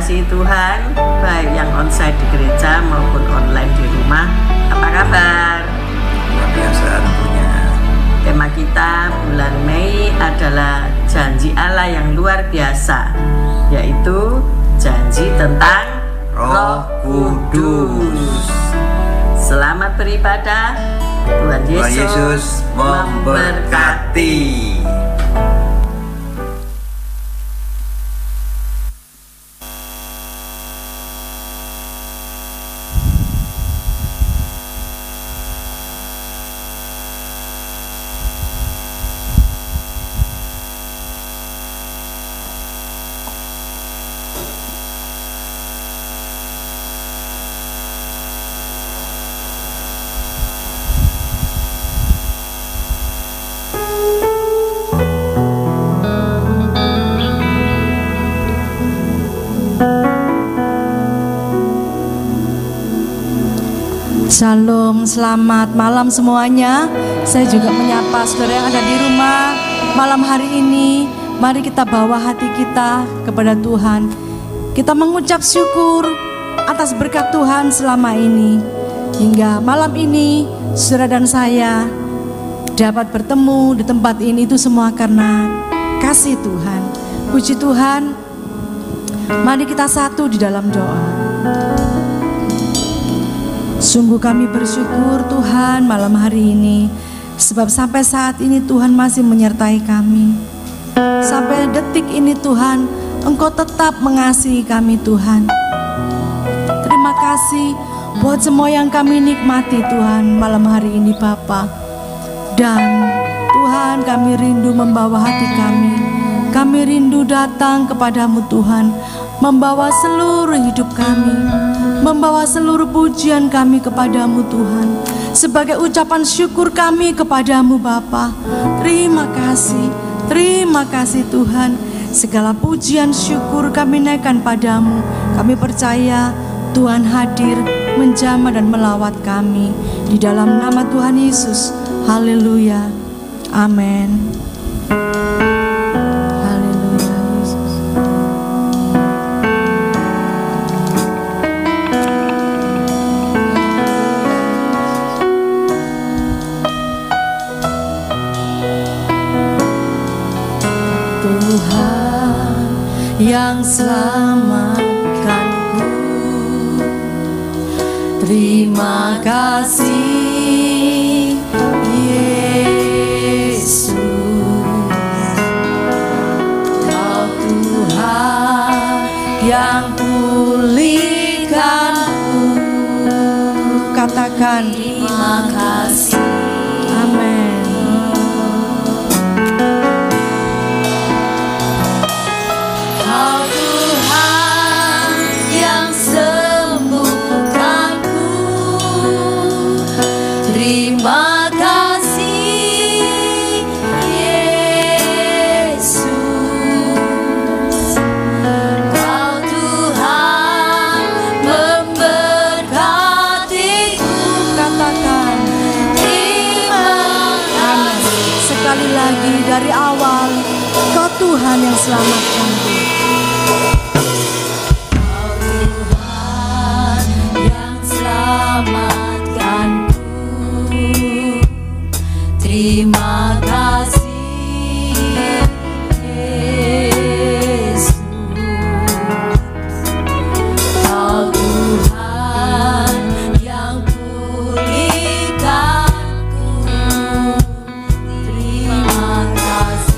dikasihi Tuhan, baik yang onsite di gereja maupun online di rumah. Apa kabar? Luar biasa tentunya. Tema kita bulan Mei adalah janji Allah yang luar biasa, yaitu janji tentang Roh Kudus. Selamat beribadah. Tuhan Yesus memberkati. Shalom, selamat malam semuanya. Saya juga menyapa saudara yang ada di rumah. Malam hari ini, mari kita bawa hati kita kepada Tuhan. Kita mengucap syukur atas berkat Tuhan selama ini. Hingga malam ini, saudara dan saya dapat bertemu di tempat ini, itu semua karena kasih Tuhan. Puji Tuhan. Mari kita satu di dalam doa. Sungguh kami bersyukur Tuhan malam hari ini, sebab sampai saat ini Tuhan masih menyertai kami. Sampai detik ini Tuhan, Engkau tetap mengasihi kami Tuhan. Terima kasih buat semua yang kami nikmati Tuhan malam hari ini Bapa. Dan Tuhan, kami rindu membawa hati kami. Kami rindu datang kepadamu Tuhan, membawa seluruh hidup kami, membawa seluruh pujian kami kepadamu Tuhan, sebagai ucapan syukur kami kepadamu Bapa. Terima kasih Tuhan. Segala pujian syukur kami naikkan padamu. Kami percaya Tuhan hadir menjamah dan melawat kami. Di dalam nama Tuhan Yesus, haleluya, amin. Yang selamatkanku, terima kasih Yesus. Kau Tuhan yang pulihkanku. Katakan terima kasih. Amin. Terima kasih Yesus. Kau Tuhan memberkatiku. Katakan terima kasih. Sekali lagi dari awal, Kau Tuhan yang selamatkanku. Kau Tuhan yang selamatkanku. Terima kasih Yesus. Kau Tuhan yang pulihkanku. Terima kasih.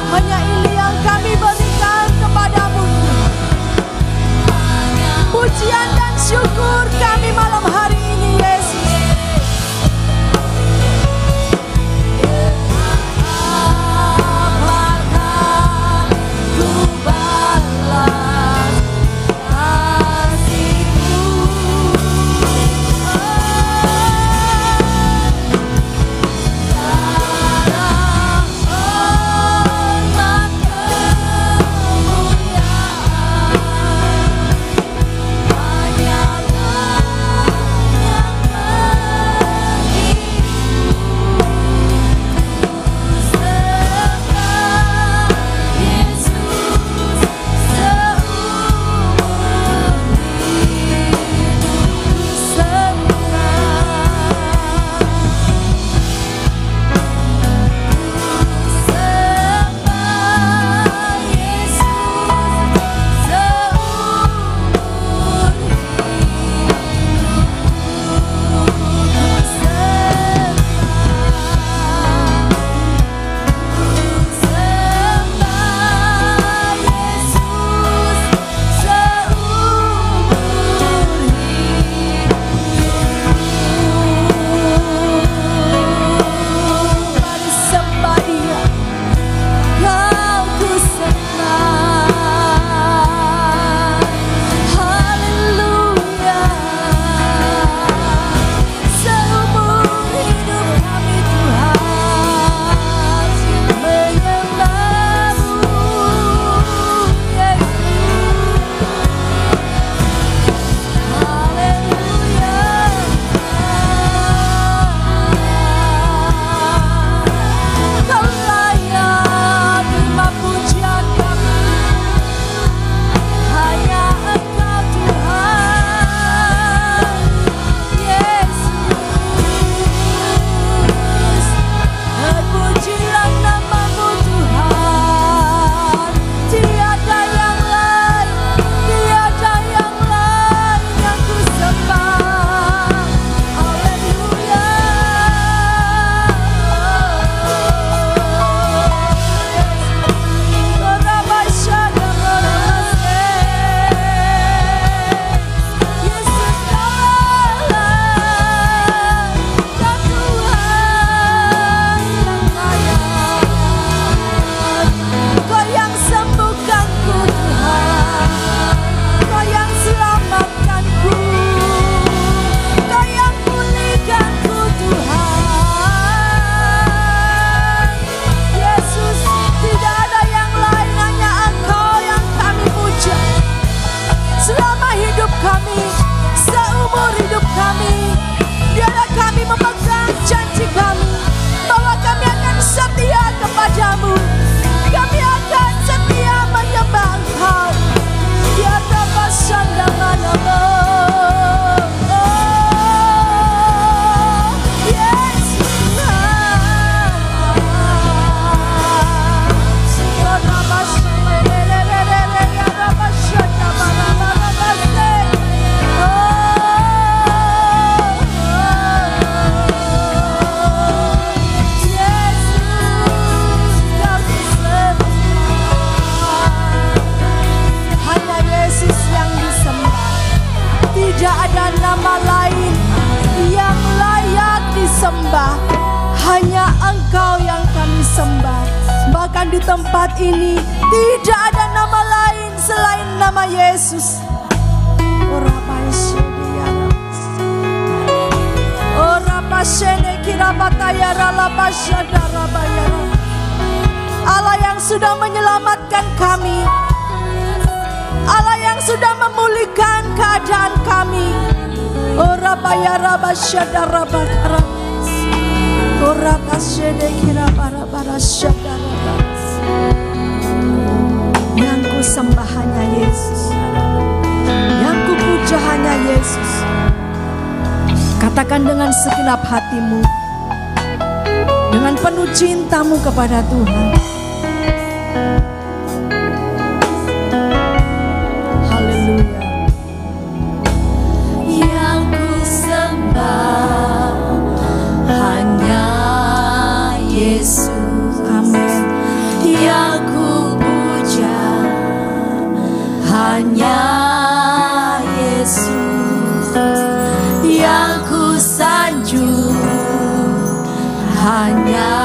Hanya ini yang kami berikan kepadamu. Pujian dan syukur kami malam hari ini, Yesus. Hanya Engkau yang kami sembah. Bahkan di tempat ini tidak ada nama lain selain nama Yesus. Allah yang sudah menyelamatkan kami, Allah yang sudah memulihkan keadaan kami. Yang ku sembah hanya Yesus, yang ku puja hanya Yesus. Katakan dengan segenap hatimu, dengan penuh cintamu kepada Tuhan. Haleluya. Yang ku sembah hanya Yesus. Amin. Yang hanya Yesus yang ku sanjung, hanya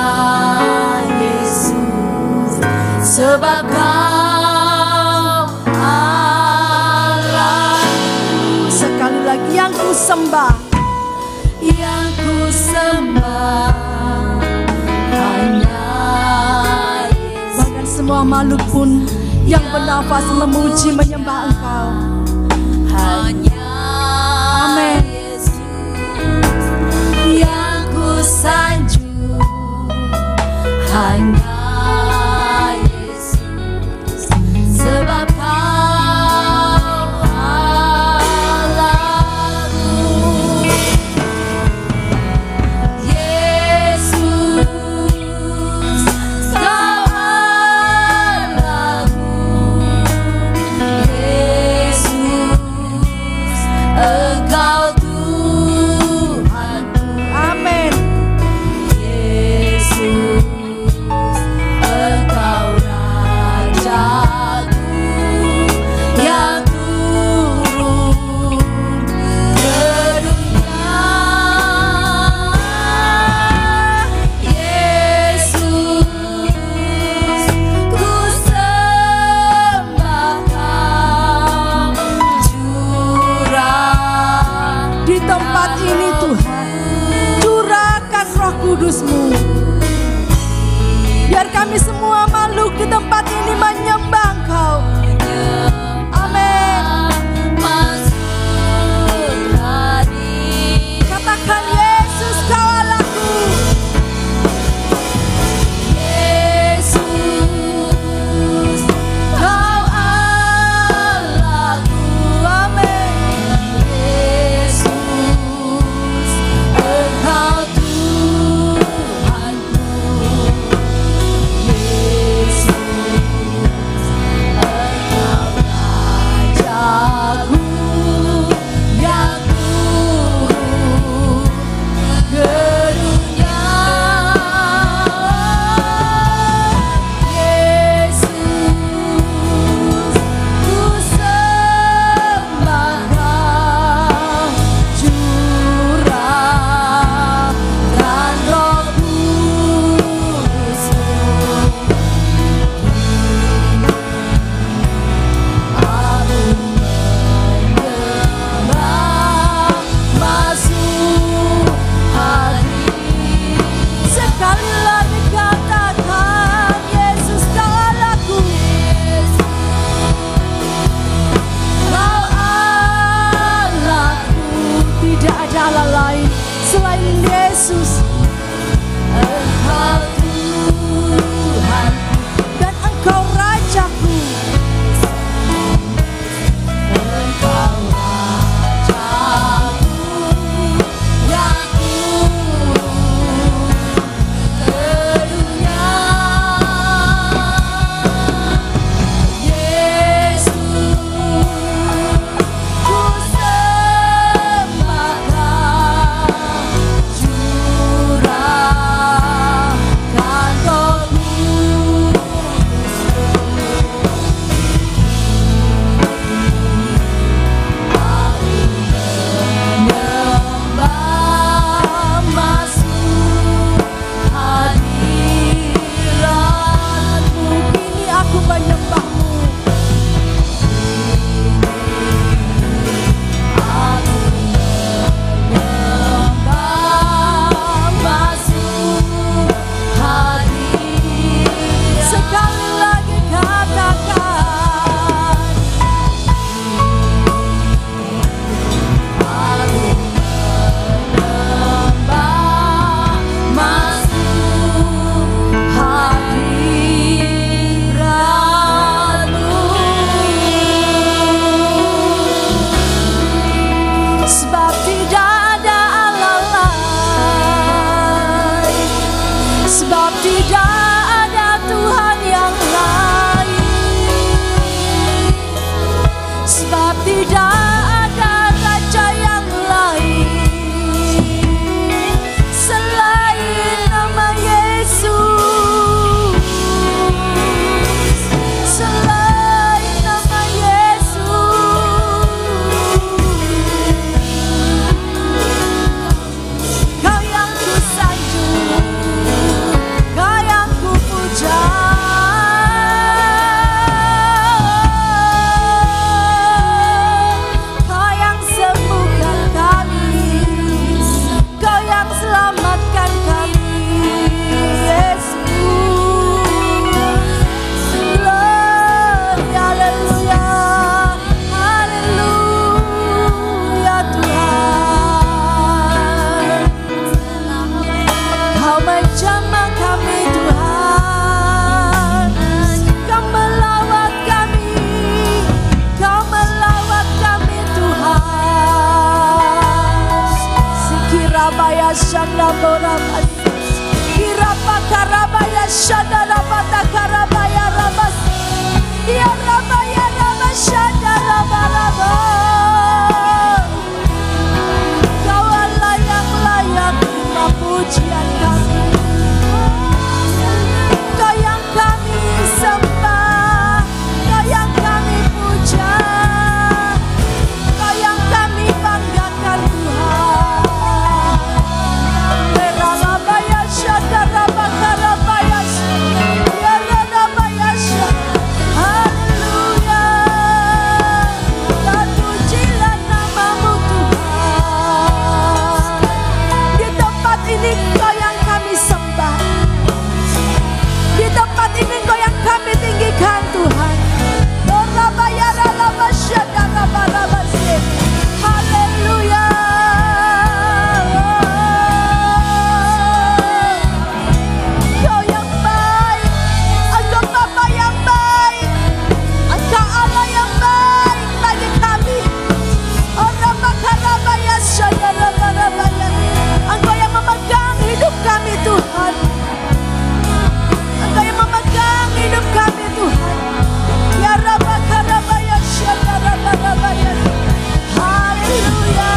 Yesus, sebab Kau Allahku. Sekali lagi yang ku sembah, yang ku sembah hanya Yesus. bahkan semua makhluk pun yang bernafas memuji menyembah Engkau. Hanya Amin. Yesus yang ku sanjung, hanya Yesus, sebab Kau Allahku. Yesus, Kau Allahku. Yesus, Engkau Tuhanku. Amin. Yesus, Engkau Rajaku yang turun ke dunia. Yesus, ku sembah Kau, Jurang. Di tempat ini Tuhan, curahkan Roh Kudus-Mu. Biar kami semua makhluk di tempat ini menyembah Engkau. Amin. Masuk hati. Katakan Yesus Kau Allahku. Yesus, Kau Allahku. Amin. Yesus, Engkau Tuhanku. Yesus, Engkau Rajaku yang turun ke dunia. Yesus, ku sembah Kau, curahkan Roh Kudus-Mu. Aku menyembah, masuk hati. Sekali lagi katakan Yesus Kau Allahku. Kau Allahku, Tidak ada Allah lain selain Yesus, Engkau Tuhanku. dan Engkau Rajaku. Engkau Rajaku yang turun ke dunia. Yesus, ku sembah Kau, curahkan Roh menyembah, masuk hadirat-Mu. Kini aku menyembah-Mu. Aku menyembah, masuk hadirat. Sekali lagi katakan Aku menyembah, masuk hadirat-Mu. sebab tidak ada Allah lain, sebab tidak ada Tuhan yang lain, sebab tidak ada Raja yang lain selain nama Yesus, selain nama Yesus. Rabas Kirapa Karabaya Shadarabata Karabaya Rabas Ya Rabaya Rabas Shadarababa. Kau Allah yang layak terima pujian kami, Kau yang kami sembah, Kau yang kami puja, Kau yang kami banggakan Tuhan. Beralabaya Shadarabaya Ya Rabaya Haleluya. Terpujilah namamu Tuhan. Di tempat ini Kau yang kami sembah, di tempat ini Kau yang kami tinggikan Tuhan. Oh Rabaya Rabaya Shadarabaya. Haleluya. Kau yang baik, Engkau Bapa yang baik, Engkau Allah yang baik bagi kami. Oh Rabaya Shadarabaya. Engkau yang memegang hidup kami Tuhan, Engkau yang memegang hidup kami Tuhan. Ya Rabaya Shadarabaya. Haleluya.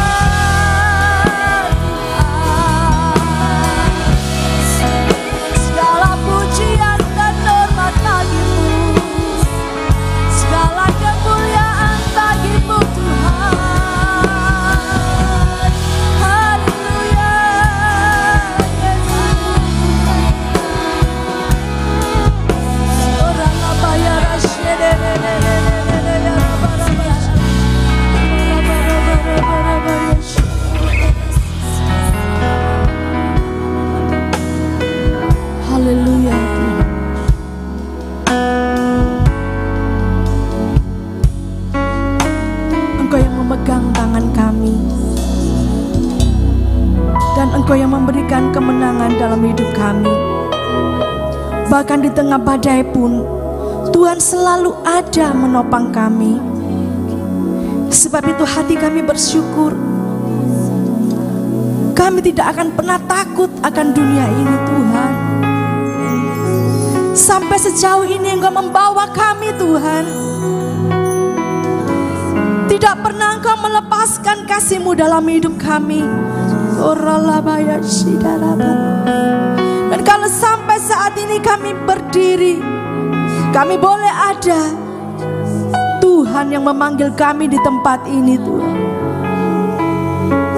Segala pujian dan hormat bagimu, segala kemuliaan bagimu Tuhan. Haleluya. Orang abaya haleluya. Engkau yang memegang tangan kami, dan Engkau yang memberikan kemenangan dalam hidup kami. Bahkan di tengah badai pun Tuhan selalu ada menopang kami. Sebab itu hati kami bersyukur. Kami tidak akan pernah takut akan dunia ini Tuhan. Sampai sejauh ini Engkau membawa kami Tuhan. Tidak pernah Engkau melepaskan kasih-Mu dalam hidup kami. Dan kalau sampai saat ini kami berdiri, kami boleh ada, Tuhan yang memanggil kami di tempat ini Tuhan.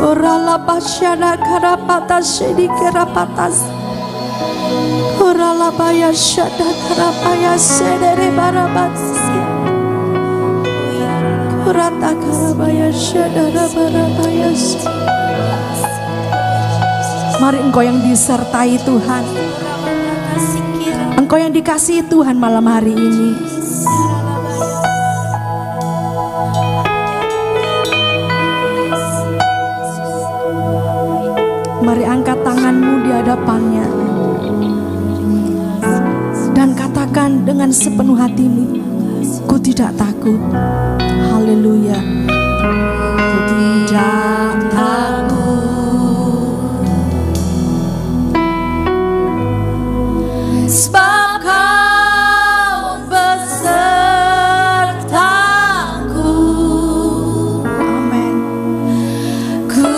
Orala basyana karapatas sedikerapatas. Orala bayashada karapaya sedere barabat. Orata karabaya sedara barabayas. Mari Engkau yang disertai Tuhan, Engkau yang dikasihi Tuhan malam hari ini. Mari angkat tanganmu di hadapannya dan katakan dengan sepenuh hatimu, ku tidak takut. Haleluya. Ku tidak takut, sebab Kau besertaku. Amin. Ku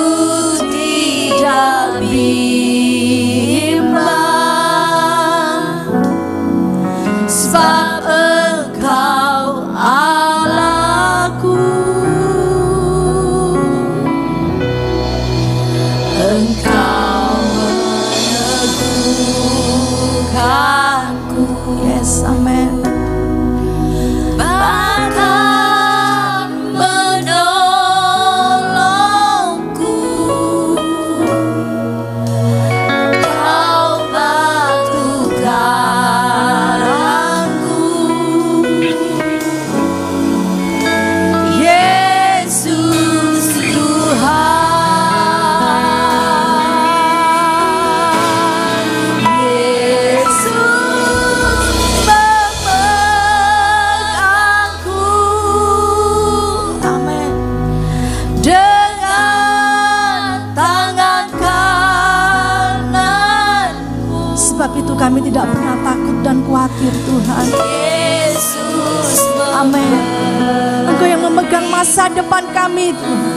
tidak bimbang, sebab Engkau Allahku. Engkau meneguhkanku. Yes, amen. Bahkan menolongku. Kau batu karangku. Yesus Tuhan, Yesus pernah takut dan khawatir Tuhan. Yesus Amin. Engkau yang memegang masa depan kami Tuhan.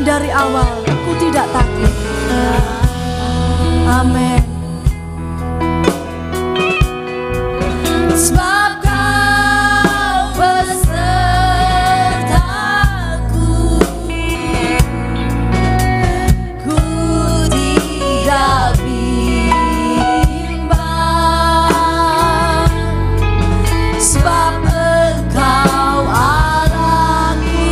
Dari awal, aku tidak takut. Amin. Sebab Kau besertaku, ku tidak bimbang. Sebab Engkau Allahku,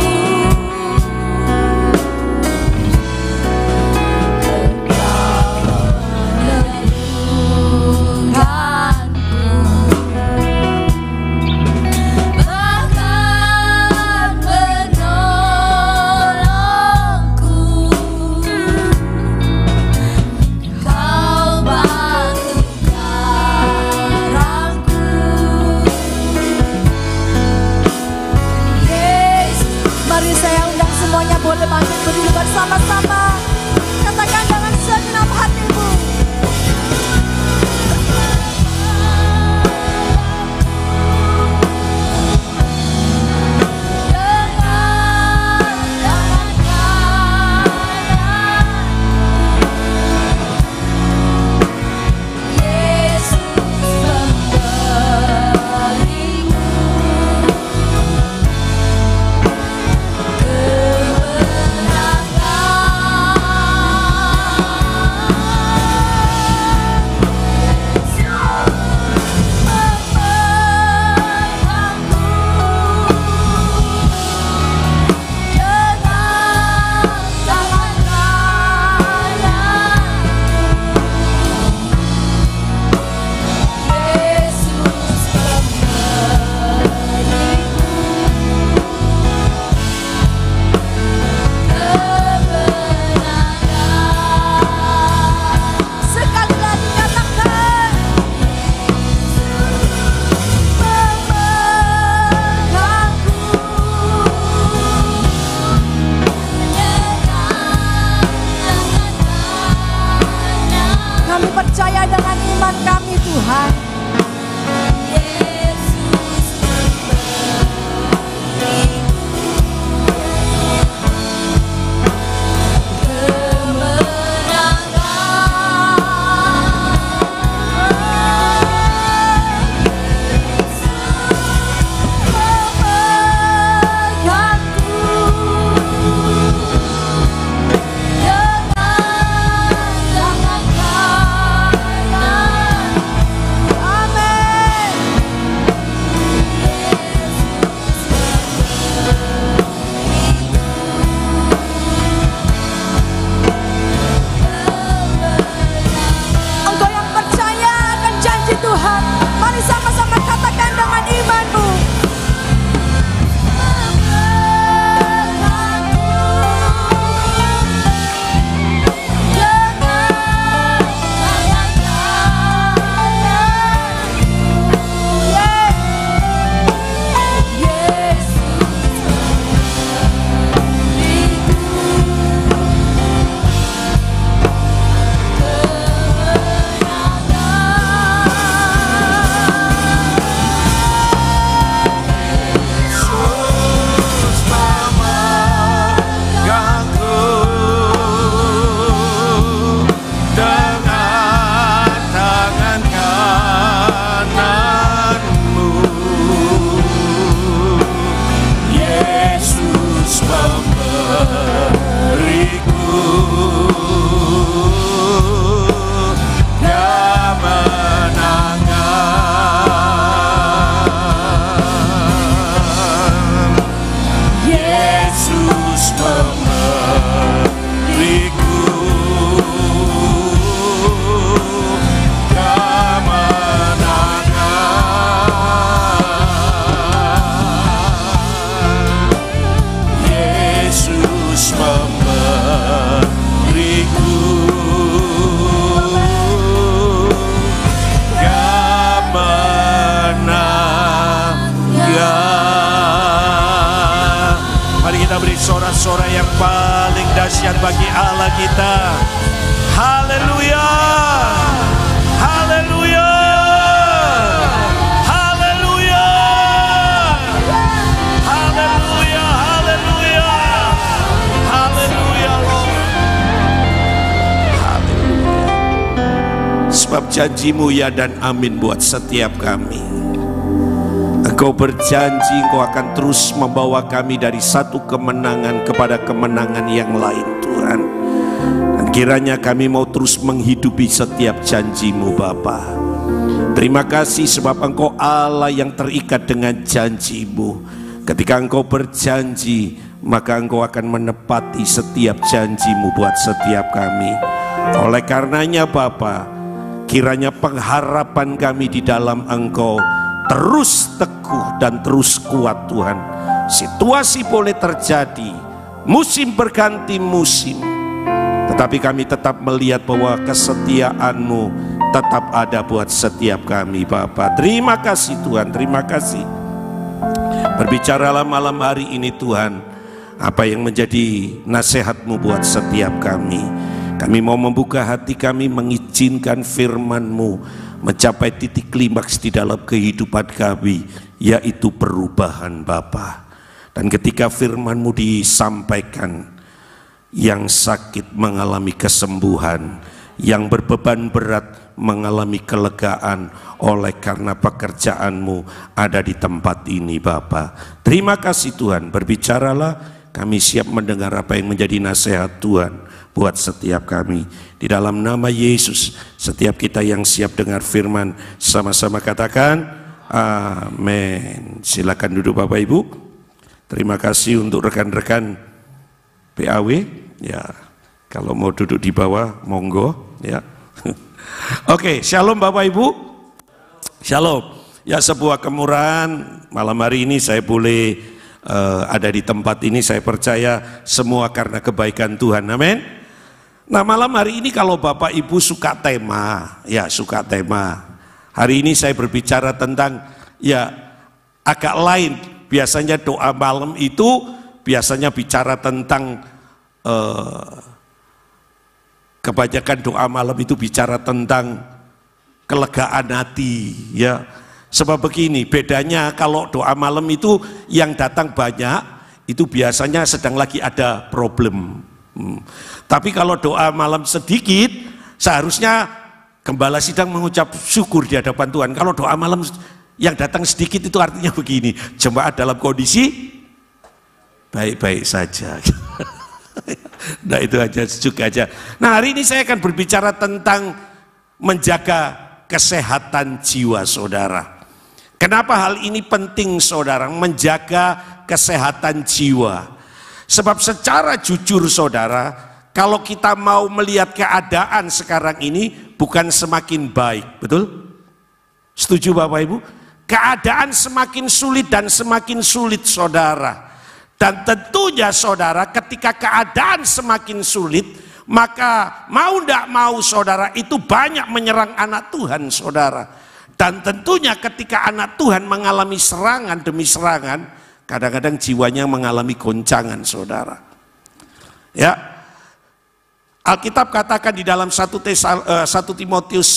sorak-sorai yang paling dahsyat bagi Allah kita. Haleluya, haleluya, haleluya, haleluya, haleluya, haleluya, haleluya. Sebab janjimu ya dan amin buat setiap kami. Engkau berjanji Engkau akan terus membawa kami dari satu kemenangan kepada kemenangan yang lain, Tuhan. Dan kiranya kami mau terus menghidupi setiap janjimu, Bapa. Terima kasih sebab Engkau Allah yang terikat dengan janjimu. Ketika Engkau berjanji, maka Engkau akan menepati setiap janjimu buat setiap kami. Oleh karenanya Bapa, kiranya pengharapan kami di dalam Engkau terus teguh dan terus kuat, Tuhan. Situasi boleh terjadi, musim berganti musim, tetapi kami tetap melihat bahwa kesetiaan-Mu tetap ada buat setiap kami, Bapa. Terima kasih Tuhan, terima kasih. Berbicaralah malam hari ini Tuhan, apa yang menjadi nasihat-Mu buat setiap kami. Kami mau membuka hati kami, mengizinkan firman-Mu mencapai titik klimaks di dalam kehidupan kami, yaitu perubahan, Bapa. Dan ketika firman-Mu disampaikan, yang sakit mengalami kesembuhan, yang berbeban berat mengalami kelegaan oleh karena pekerjaan-Mu ada di tempat ini, Bapa. Terima kasih Tuhan, berbicaralah, kami siap mendengar apa yang menjadi nasihat Tuhan buat setiap kami. Di dalam nama Yesus, setiap kita yang siap dengar firman, sama-sama katakan amin. Silakan duduk Bapak Ibu. Terima kasih untuk rekan-rekan PAW. Ya, kalau mau duduk di bawah, monggo. Ya. Oke, shalom Bapak Ibu. Shalom. Ya, sebuah kemurahan malam hari ini saya boleh ada di tempat ini. Saya percaya semua karena kebaikan Tuhan. Amin. Nah, malam hari ini kalau Bapak Ibu suka tema, ya suka tema. Hari ini saya berbicara tentang ya agak lain. Biasanya doa malam itu biasanya bicara tentang kebanyakan doa malam itu bicara tentang kelegaan hati, ya. Sebab begini, bedanya kalau doa malam itu yang datang banyak, itu biasanya sedang lagi ada problem. Tapi kalau doa malam sedikit, seharusnya gembala sidang mengucap syukur di hadapan Tuhan. Kalau doa malam yang datang sedikit itu artinya begini, jemaat dalam kondisi baik-baik saja. Nah itu aja, sejuk aja. Nah hari ini saya akan berbicara tentang menjaga kesehatan jiwa saudara. Kenapa hal ini penting saudara, menjaga kesehatan jiwa? Sebab secara jujur saudara, kalau kita mau melihat keadaan sekarang ini bukan semakin baik, betul? Setuju Bapak Ibu? Keadaan semakin sulit dan semakin sulit saudara. Dan tentunya saudara, ketika keadaan semakin sulit, maka mau tidak mau saudara itu banyak menyerang anak Tuhan saudara. Dan tentunya ketika anak Tuhan mengalami serangan demi serangan, kadang-kadang jiwanya mengalami goncangan saudara. Ya, Alkitab katakan di dalam 1 Timotius,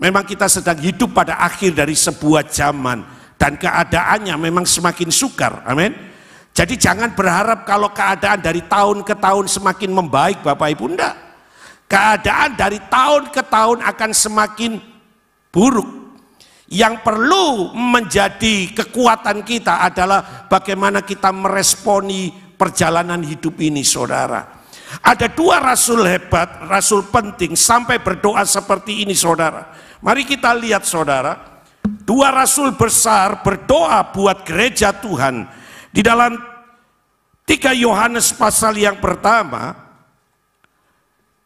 memang kita sedang hidup pada akhir dari sebuah zaman dan keadaannya memang semakin sukar. Amin. Jadi jangan berharap kalau keadaan dari tahun ke tahun semakin membaik Bapak Ibu, enggak. Keadaan dari tahun ke tahun akan semakin buruk. Yang perlu menjadi kekuatan kita adalah bagaimana kita meresponi perjalanan hidup ini saudara. Ada dua rasul hebat, rasul penting sampai berdoa seperti ini saudara. Mari kita lihat saudara, dua rasul besar berdoa buat gereja Tuhan. Di dalam 3 Yohanes pasal yang pertama,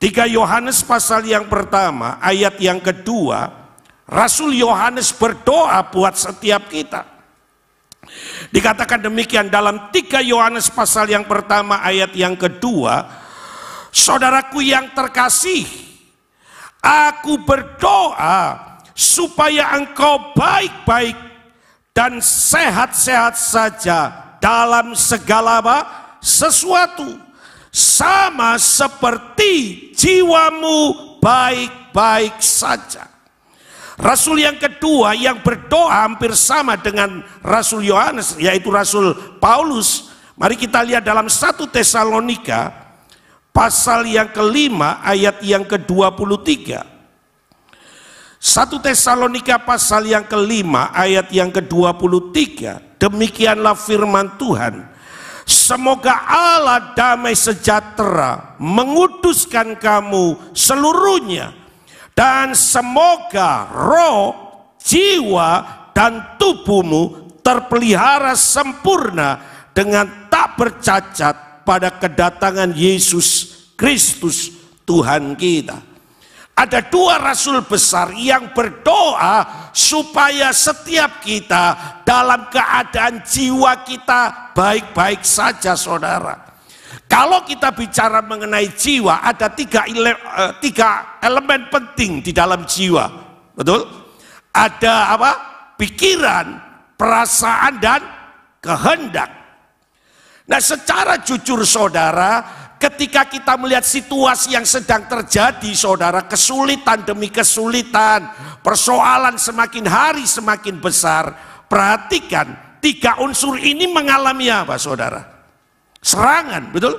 3 Yohanes pasal yang pertama ayat yang kedua, Rasul Yohanes berdoa buat setiap kita. Dikatakan demikian dalam 3 Yohanes pasal yang pertama ayat yang kedua, saudaraku yang terkasih, aku berdoa supaya engkau baik-baik dan sehat-sehat saja dalam segala sesuatu, sama seperti jiwamu baik-baik saja. Rasul yang kedua yang berdoa hampir sama dengan Rasul Yohanes, yaitu Rasul Paulus. Mari kita lihat dalam 1 Tesalonika pasal yang kelima ayat yang ke-23. 1 Tesalonika pasal yang kelima ayat yang ke-23. Demikianlah firman Tuhan. Semoga Allah damai sejahtera menguduskan kamu seluruhnya, dan semoga roh, jiwa, dan tubuhmu terpelihara sempurna dengan tak bercacat pada kedatangan Yesus Kristus Tuhan kita. Ada dua rasul besar yang berdoa supaya setiap kita dalam keadaan jiwa kita baik-baik saja, saudara. Kalau kita bicara mengenai jiwa, ada tiga elemen penting di dalam jiwa, betul? Ada apa? Pikiran, perasaan, dan kehendak. Nah, secara jujur saudara, ketika kita melihat situasi yang sedang terjadi, saudara, kesulitan demi kesulitan, persoalan semakin hari semakin besar, perhatikan, tiga unsur ini mengalami apa, saudara? Serangan, betul?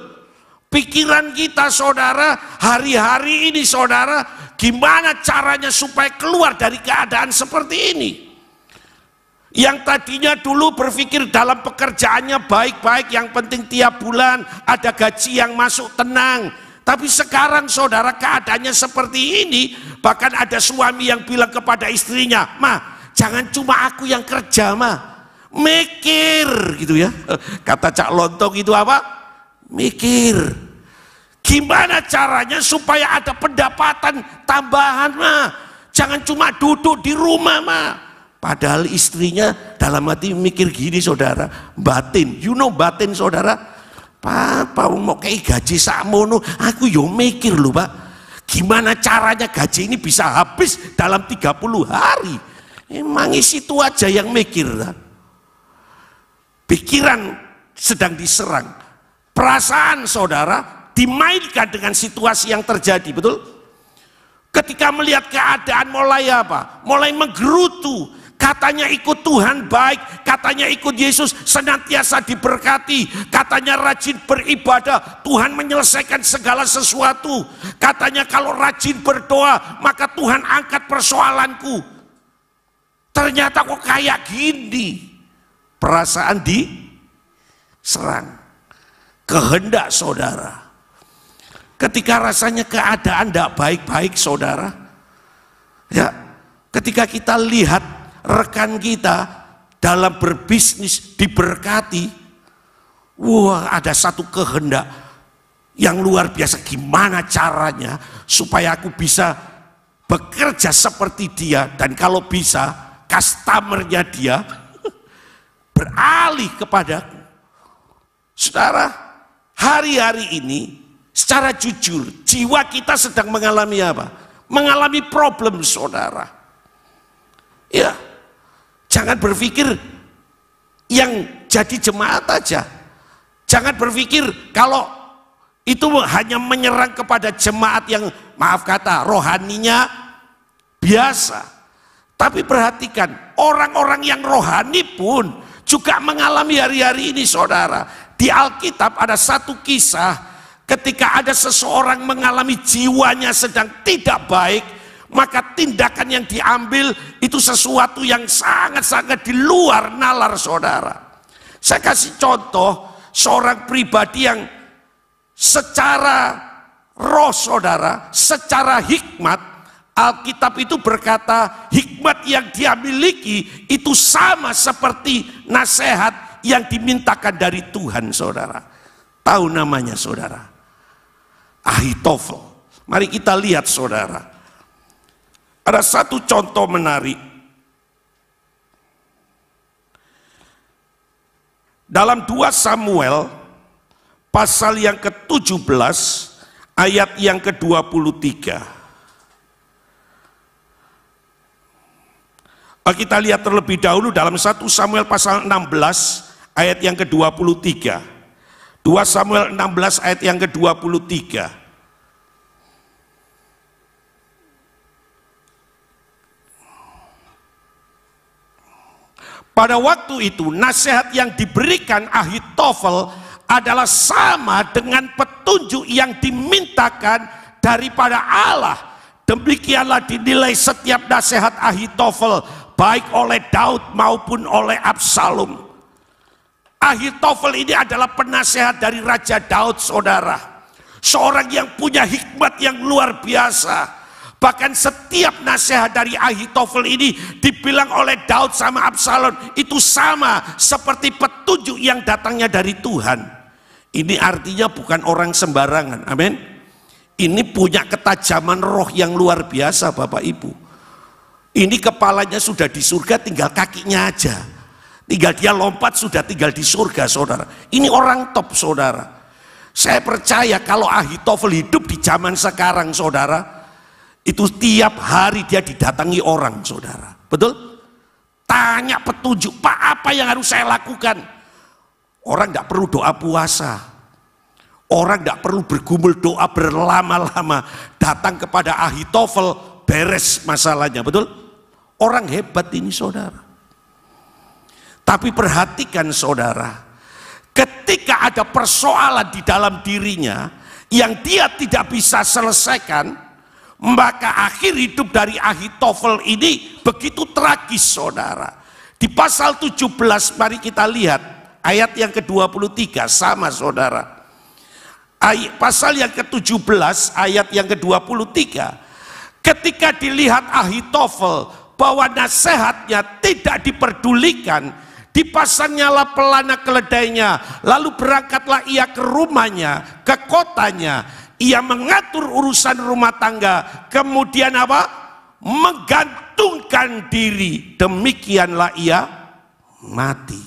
Pikiran kita, saudara, hari-hari ini, saudara, gimana caranya supaya keluar dari keadaan seperti ini? Yang tadinya dulu berpikir dalam pekerjaannya baik-baik, yang penting tiap bulan ada gaji yang masuk, tenang. Tapi sekarang saudara keadaannya seperti ini. Bahkan ada suami yang bilang kepada istrinya, "Ma, jangan cuma aku yang kerja, Ma. Mikir," gitu ya. Kata Cak Lontong itu apa? Mikir. Gimana caranya supaya ada pendapatan tambahan, Ma? Jangan cuma duduk di rumah, Ma. Padahal istrinya dalam hati mikir gini, saudara, batin, you know batin, saudara, Papa mau kayak gaji sakmono, aku yo mikir loh, Pak, gimana caranya gaji ini bisa habis dalam 30 hari. Emang situ aja yang mikir. Pikiran sedang diserang, perasaan saudara dimainkan dengan situasi yang terjadi, betul? Ketika melihat keadaan mulai apa? Mulai menggerutu. Katanya ikut Tuhan baik, katanya ikut Yesus senantiasa diberkati, katanya rajin beribadah, Tuhan menyelesaikan segala sesuatu. Katanya kalau rajin berdoa, maka Tuhan angkat persoalanku. Ternyata kok kayak gini. Perasaan diserang. Kehendak saudara. Ketika rasanya keadaan tidak baik-baik, saudara, ya, ketika kita lihat rekan kita dalam berbisnis diberkati, wah, ada satu kehendak yang luar biasa. Gimana caranya supaya aku bisa bekerja seperti dia, dan kalau bisa customernya dia beralih kepadaku. Saudara, hari-hari ini secara jujur jiwa kita sedang mengalami apa? Mengalami problem, saudara. Ya, jangan berpikir yang jadi jemaat aja. Jangan berpikir kalau itu hanya menyerang kepada jemaat yang, maaf kata, rohaninya biasa. Tapi perhatikan, orang-orang yang rohani pun juga mengalami hari-hari ini, saudara. Di Alkitab ada satu kisah ketika ada seseorang mengalami jiwanya sedang tidak baik, maka tindakan yang diambil itu sesuatu yang sangat-sangat di luar nalar, saudara. Saya kasih contoh seorang pribadi yang secara roh, saudara, secara hikmat, Alkitab itu berkata hikmat yang dia miliki itu sama seperti nasihat yang dimintakan dari Tuhan, saudara. Tahu namanya, saudara? Ahitofel. Mari kita lihat, saudara. Ada satu contoh menarik. Dalam 2 Samuel pasal yang ke-17 ayat yang ke-23. Kita lihat terlebih dahulu dalam 1 Samuel pasal 16 ayat yang ke-23. 2 Samuel 16 ayat yang ke-23. Pada waktu itu nasihat yang diberikan Ahitofel adalah sama dengan petunjuk yang dimintakan daripada Allah. Demikianlah dinilai setiap nasihat Ahitofel, baik oleh Daud maupun oleh Absalom. Ahitofel ini adalah penasehat dari Raja Daud, saudara. Seorang yang punya hikmat yang luar biasa. Bahkan setiap nasihat dari Ahitofel ini dibilang oleh Daud sama Absalom itu sama seperti petunjuk yang datangnya dari Tuhan. Ini artinya bukan orang sembarangan, amin. Ini punya ketajaman roh yang luar biasa, Bapak Ibu. Ini kepalanya sudah di surga, tinggal kakinya aja. Tinggal dia lompat sudah tinggal di surga, saudara. Ini orang top, saudara. Saya percaya kalau Ahitofel hidup di zaman sekarang, saudara, itu tiap hari dia didatangi orang, saudara. Betul? Tanya petunjuk, Pak, apa yang harus saya lakukan? Orang tidak perlu doa puasa. Orang tidak perlu bergumul doa berlama-lama. Datang kepada Ahitofel, beres masalahnya. Betul? Orang hebat ini, saudara. Tapi perhatikan, saudara, ketika ada persoalan di dalam dirinya yang dia tidak bisa selesaikan, maka akhir hidup dari Ahitofel ini begitu tragis, saudara. Di pasal 17 mari kita lihat ayat yang ke-23, sama, saudara. Pasal yang ke-17 ayat yang ke-23, ketika dilihat Ahitofel bahwa nasihatnya tidak diperdulikan, dipasangnya pelana keledainya, lalu berangkatlah ia ke rumahnya, ke kotanya. Ia mengatur urusan rumah tangga, kemudian apa? Menggantungkan diri, demikianlah ia mati.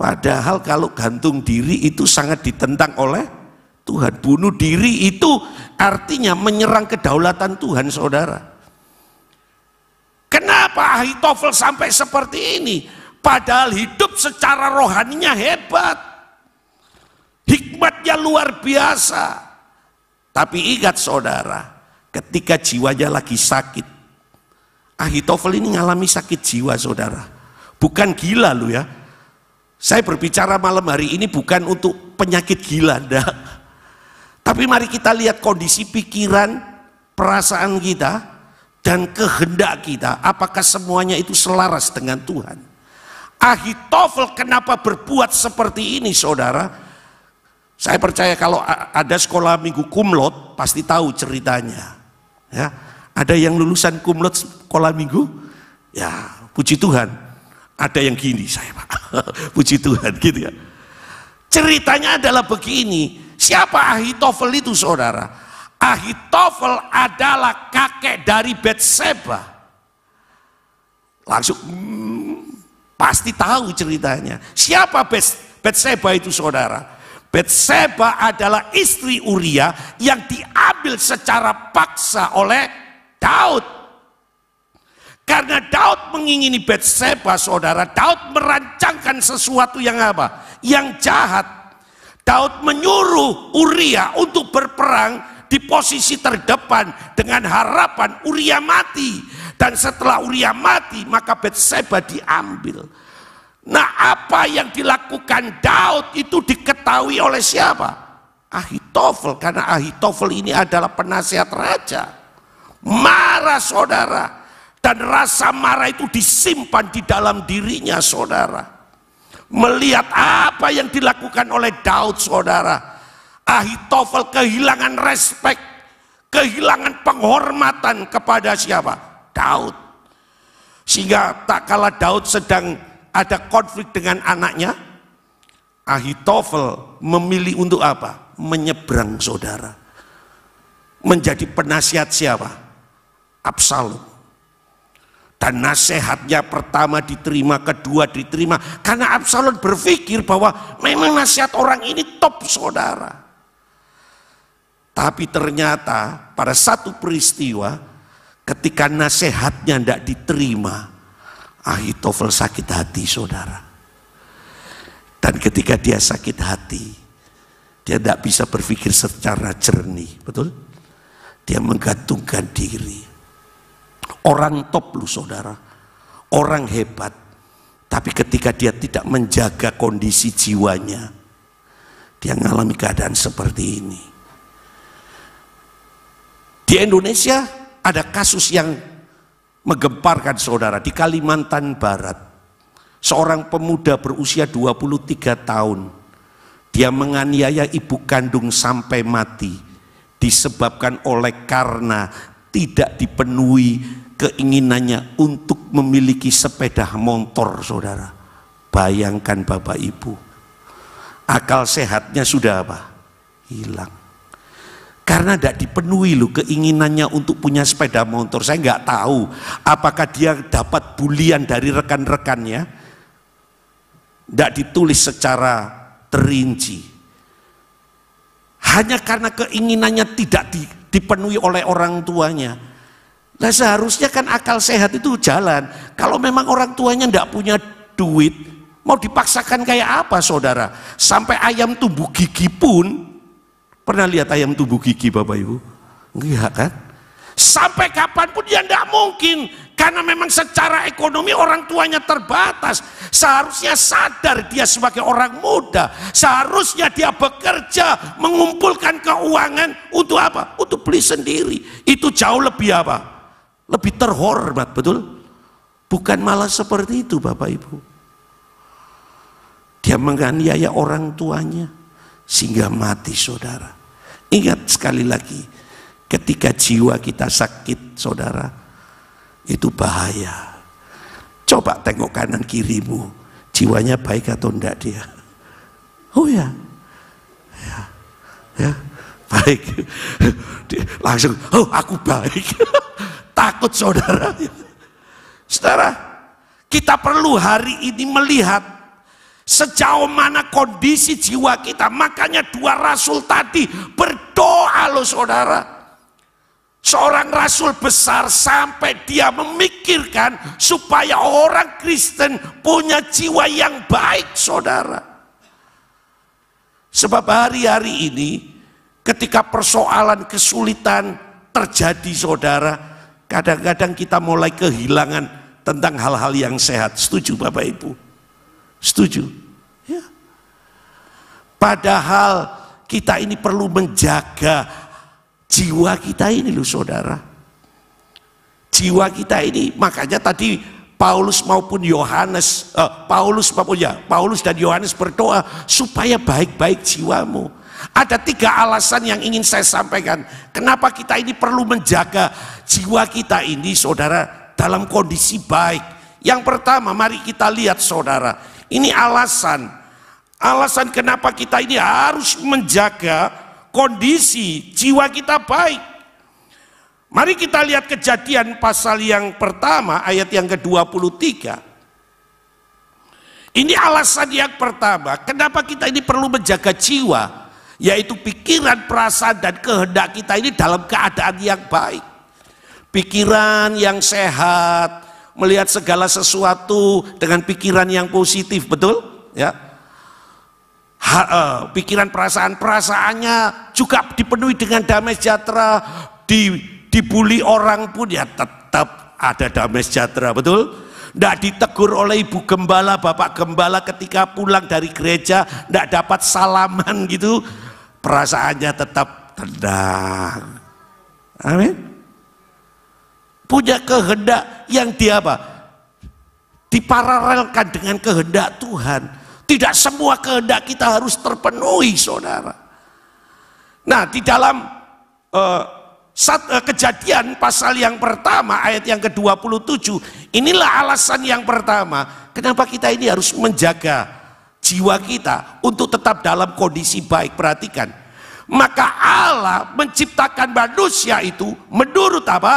Padahal kalau gantung diri itu sangat ditentang oleh Tuhan. Bunuh diri itu artinya menyerang kedaulatan Tuhan, saudara. Kenapa Ahitofel sampai seperti ini? Padahal hidup secara rohaninya hebat, hikmatnya luar biasa. Tapi ingat, saudara, ketika jiwanya lagi sakit, Ahitofel ini ngalami sakit jiwa, saudara. Bukan gila loh ya. Saya berbicara malam hari ini bukan untuk penyakit gila, enggak. Tapi mari kita lihat kondisi pikiran, perasaan kita, dan kehendak kita. Apakah semuanya itu selaras dengan Tuhan? Ahitofel kenapa berbuat seperti ini, saudara? Saya percaya kalau ada sekolah minggu kumlot pasti tahu ceritanya. Ya, ada yang lulusan kumlot sekolah minggu, ya puji Tuhan. Ada yang gini saya, Pak, puji Tuhan gitu ya. Ceritanya adalah begini. Siapa Ahitofel itu, saudara? Ahitofel adalah kakek dari Betseba. Langsung pasti tahu ceritanya. Siapa Betseba itu, saudara? Betseba adalah istri Uria yang diambil secara paksa oleh Daud. Karena Daud mengingini Betseba, saudara, Daud merancangkan sesuatu yang apa? Yang jahat. Daud menyuruh Uria untuk berperang di posisi terdepan dengan harapan Uria mati. Dan setelah Uria mati, maka Betseba diambil. Nah, apa yang dilakukan Daud itu diketahui oleh siapa? Ahitofel, karena Ahitofel ini adalah penasihat raja. Marah, saudara, dan rasa marah itu disimpan di dalam dirinya, saudara. Melihat apa yang dilakukan oleh Daud, saudara, Ahitofel kehilangan respek, kehilangan penghormatan kepada siapa? Daud. Sehingga tak kala Daud sedang ada konflik dengan anaknya, Ahitofel memilih untuk apa? Menyeberang, saudara. Menjadi penasihat siapa? Absalom. Dan nasihatnya pertama diterima, kedua diterima. Karena Absalom berpikir bahwa memang nasihat orang ini top, saudara. Tapi ternyata pada satu peristiwa, ketika nasihatnya tidak diterima, Ahitofel sakit hati, saudara. Dan ketika dia sakit hati, dia tidak bisa berpikir secara jernih, betul? Dia menggantungkan diri. Orang top lu saudara, orang hebat. Tapi ketika dia tidak menjaga kondisi jiwanya, dia mengalami keadaan seperti ini. Di Indonesia ada kasus yang menggemparkan saudara. Di Kalimantan Barat, seorang pemuda berusia 23 tahun, dia menganiaya ibu kandung sampai mati, disebabkan karena tidak dipenuhi keinginannya untuk memiliki sepeda motor, saudara. Bayangkan Bapak Ibu, akal sehatnya sudah apa? Hilang. Karena tidak dipenuhi loh keinginannya untuk punya sepeda motor. Saya nggak tahu apakah dia dapat bulian dari rekan-rekannya. Tidak ditulis secara terinci. Hanya karena keinginannya tidak dipenuhi oleh orang tuanya. Nah seharusnya kan akal sehat itu jalan. Kalau memang orang tuanya tidak punya duit, mau dipaksakan kayak apa saudara? Sampai ayam tumbuh gigi pun. Pernah lihat ayam tumbuh gigi Bapak Ibu? Enggak kan? Sampai kapanpun dia tidak mungkin. Karena memang secara ekonomi orang tuanya terbatas. Seharusnya sadar dia sebagai orang muda. Seharusnya dia bekerja, mengumpulkan keuangan untuk apa? Untuk beli sendiri. Itu jauh lebih apa? Lebih terhormat, betul? Bukan malah seperti itu Bapak Ibu. Dia menganiaya orang tuanya sehingga mati saudara. Ingat sekali lagi, ketika jiwa kita sakit saudara, itu bahaya. Coba tengok kanan kirimu, jiwanya baik atau enggak dia? Oh ya, ya baik. Langsung, oh aku baik. Takut saudara. Saudara, kita perlu hari ini melihat sejauh mana kondisi jiwa kita. Makanya dua rasul tadi berdoa loh saudara. Seorang rasul besar sampai dia memikirkan supaya orang Kristen punya jiwa yang baik saudara. Sebab hari-hari ini ketika persoalan kesulitan terjadi saudara, kadang-kadang kita mulai kehilangan tentang hal-hal yang sehat. Setuju Bapak Ibu? Setuju? Ya. Padahal kita ini perlu menjaga jiwa kita ini loh saudara. Jiwa kita ini, makanya tadi Paulus dan Yohanes berdoa supaya baik-baik jiwamu. Ada 3 alasan yang ingin saya sampaikan. Kenapa kita ini perlu menjaga jiwa kita ini saudara dalam kondisi baik. Yang pertama, mari kita lihat saudara. Ini alasan kenapa kita ini harus menjaga kondisi jiwa kita baik. Mari kita lihat Kejadian pasal yang pertama ayat yang ke-23. Ini alasan yang pertama kenapa kita ini perlu menjaga jiwa, yaitu pikiran, perasaan dan kehendak kita ini dalam keadaan yang baik. Pikiran yang sehat, melihat segala sesuatu dengan pikiran yang positif, betul? Ya. Pikiran perasaannya juga dipenuhi dengan damai sejahtera. Dibully orang pun ya tetap ada damai sejahtera, betul? Tidak ditegur oleh ibu gembala, bapak gembala ketika pulang dari gereja, tidak dapat salaman gitu, perasaannya tetap tenang. Amin. Punya kehendak yang diparalelkan dengan kehendak Tuhan. Tidak semua kehendak kita harus terpenuhi saudara. Nah di dalam Kejadian pasal yang pertama ayat yang ke-27, inilah alasan yang pertama kenapa kita ini harus menjaga jiwa kita untuk tetap dalam kondisi baik. Perhatikan, maka Allah menciptakan manusia itu menurut apa?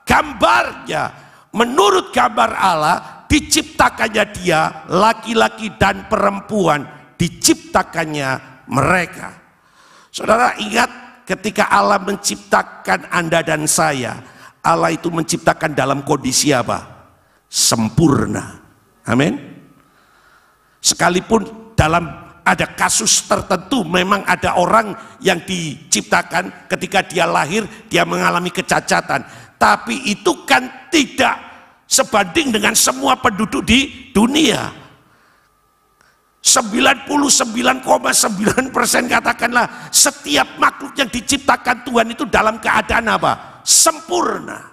Gambarnya. Menurut gambar Allah diciptakannya dia, laki-laki dan perempuan diciptakannya mereka. Saudara ingat, ketika Allah menciptakan Anda dan saya, Allah itu menciptakan dalam kondisi apa? Sempurna. Amin. Sekalipun dalam ada kasus tertentu memang ada orang yang diciptakan ketika dia lahir dia mengalami kecacatan, tapi itu kan tidak sebanding dengan semua penduduk di dunia. 99,9% katakanlah setiap makhluk yang diciptakan Tuhan itu dalam keadaan apa? Sempurna.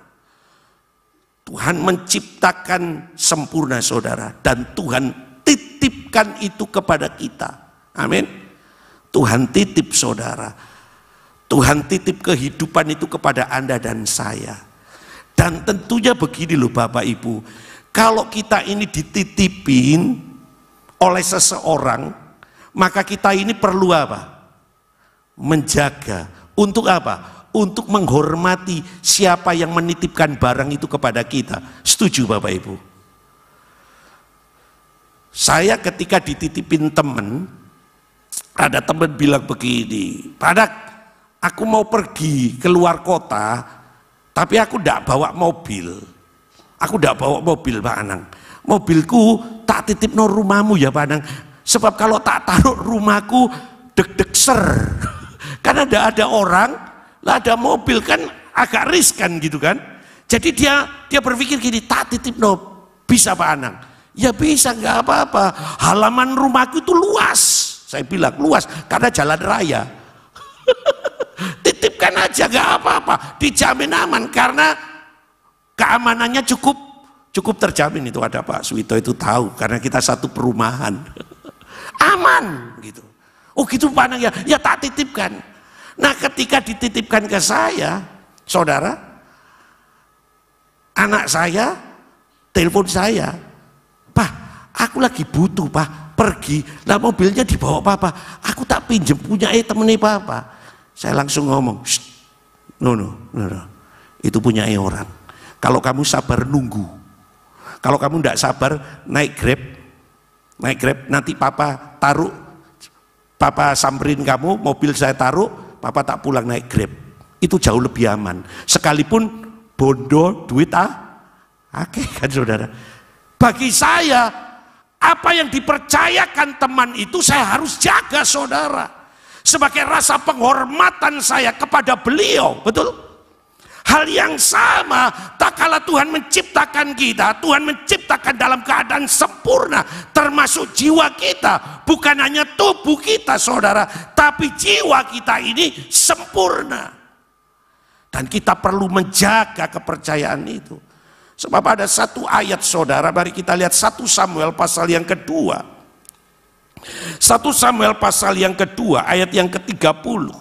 Tuhan menciptakan sempurna saudara, dan Tuhan titipkan itu kepada kita. Amin. Tuhan titip saudara. Tuhan titip kehidupan itu kepada Anda dan saya. Dan tentunya begini loh Bapak Ibu, kalau kita ini dititipin oleh seseorang, maka kita ini perlu apa? Menjaga. Untuk apa? Untuk menghormati siapa yang menitipkan barang itu kepada kita. Setuju Bapak Ibu? Saya ketika dititipin teman, ada teman bilang begini, Padak, aku mau pergi keluar kota, tapi aku tidak bawa mobil. Aku tidak bawa mobil Pak Anang. Mobilku tak titip no rumahmu ya Pak Anang. Sebab kalau tak taruh rumahku deg-deg ser. Karena tidak ada orang, lah ada mobil kan agak riskan gitu kan. Jadi dia berpikir gini, tak titip no, bisa Pak Anang. Ya bisa, nggak apa-apa. Halaman rumahku itu luas. Saya bilang luas karena jalan raya. Titipkan aja nggak apa-apa, dijamin aman karena keamanannya cukup terjamin. Itu ada Pak Suwito itu tahu karena kita satu perumahan. Aman gitu. Oh gitu Pak Anang ya, ya tak titipkan. Nah ketika dititipkan ke saya, saudara, anak saya telepon saya, Pak, aku lagi butuh Pak, pergi, lah mobilnya dibawa Papa, aku tak pinjem punya temennya Papa. Saya langsung ngomong, no, itu punya orang. Kalau kamu sabar nunggu, kalau kamu tidak sabar naik grab, nanti Papa taruh, Papa samperin kamu, mobil saya taruh, Papa tak pulang naik grab. Itu jauh lebih aman. Sekalipun bondo duit oke kan saudara. Bagi saya, apa yang dipercayakan teman itu saya harus jaga saudara. Sebagai rasa penghormatan saya kepada beliau, betul? Hal yang sama, tak kala Tuhan menciptakan kita, Tuhan menciptakan dalam keadaan sempurna, termasuk jiwa kita. Bukan hanya tubuh kita saudara, tapi jiwa kita ini sempurna. Dan kita perlu menjaga kepercayaan itu. Sebab ada satu ayat saudara, mari kita lihat 1 Samuel pasal yang kedua. 1 Samuel pasal yang kedua ayat yang ke-30.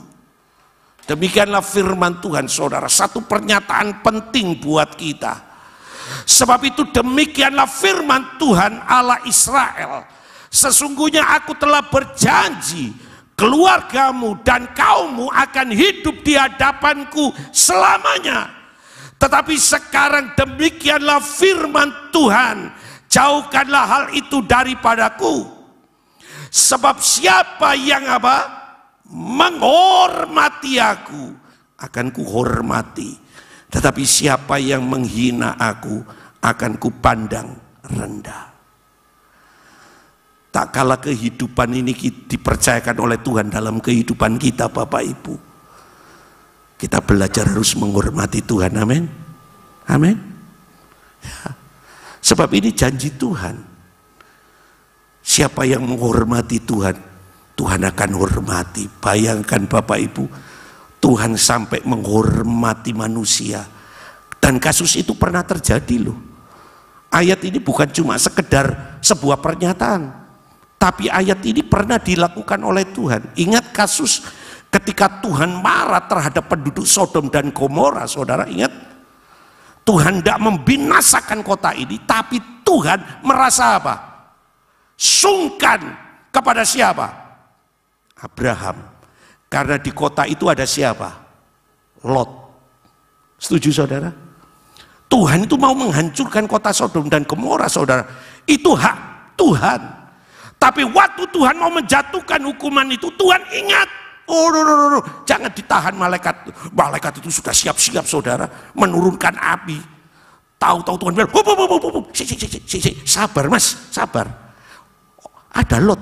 Demikianlah firman Tuhan saudara, satu pernyataan penting buat kita. Sebab itu demikianlah firman Tuhan Allah Israel, sesungguhnya aku telah berjanji, keluargamu dan kaummu akan hidup di hadapanku selamanya. Tetapi sekarang demikianlah firman Tuhan, jauhkanlah hal itu daripadaku. Sebab siapa yang apa? Menghormati aku, akan kuhormati. Tetapi siapa yang menghina aku, akan kupandang rendah. Tak kala kehidupan ini dipercayakan oleh Tuhan dalam kehidupan kita Bapak Ibu, kita belajar harus menghormati Tuhan. Amin. Amin. Ya. Sebab ini janji Tuhan. Siapa yang menghormati Tuhan, Tuhan akan hormati. Bayangkan Bapak Ibu, Tuhan sampai menghormati manusia. Dan kasus itu pernah terjadi loh. Ayat ini bukan cuma sekedar sebuah pernyataan, tapi ayat ini pernah dilakukan oleh Tuhan. Ingat kasus ketika Tuhan marah terhadap penduduk Sodom dan Gomora, saudara ingat? Tuhan tidak membinasakan kota ini, tapi Tuhan merasa apa? Sungkan kepada siapa? Abraham. Karena di kota itu ada siapa? Lot. Setuju saudara? Tuhan itu mau menghancurkan kota Sodom dan Gomora saudara. Itu hak Tuhan. Tapi waktu Tuhan mau menjatuhkan hukuman itu, Tuhan ingat, oh no, jangan ditahan malaikat. Malaikat itu sudah siap-siap saudara, menurunkan api. Tahu-tahu Tuhan bilang, sabar mas, sabar. Ada Lot.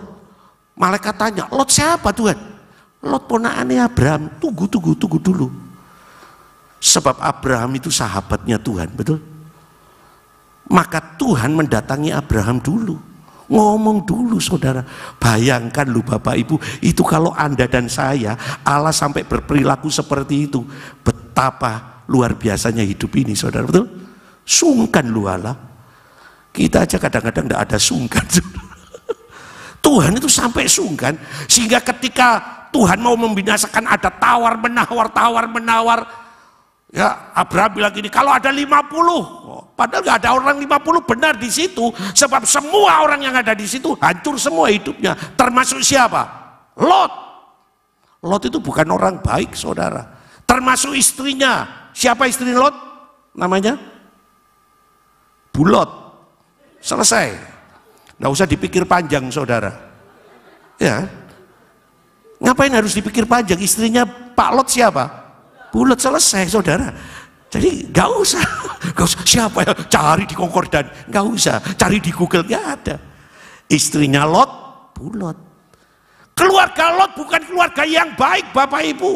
Malaikat tanya, Lot siapa Tuhan? Lot ponakannya Abraham. Tunggu dulu. Sebab Abraham itu sahabatnya Tuhan, betul? Maka Tuhan mendatangi Abraham dulu. Ngomong dulu saudara. Bayangkan lu Bapak Ibu, itu kalau Anda dan saya, Allah sampai berperilaku seperti itu. Betapa luar biasanya hidup ini saudara, betul? Sungkan lu Allah. Kita aja kadang-kadang tidak ada sungkan. Tuhan itu sampai sungkan, sehingga ketika Tuhan mau membinasakan ada tawar-menawar. Ya, Abraham bilang gini, kalau ada 50, padahal nggak ada orang 50 benar di situ, sebab semua orang yang ada di situ hancur semua hidupnya, termasuk siapa? Lot. Lot itu bukan orang baik saudara, termasuk istrinya. Siapa istri Lot? Namanya Bulot. Selesai. Nggak usah dipikir panjang saudara. Ya, ngapain harus dipikir panjang? Istrinya Pak Lot siapa? Bulot. Selesai saudara. Jadi nggak usah siapa ya, cari di konkordan, nggak usah cari di Google, nggak ada. Istrinya Lot, Bulot. Keluarga Lot bukan keluarga yang baik Bapak Ibu.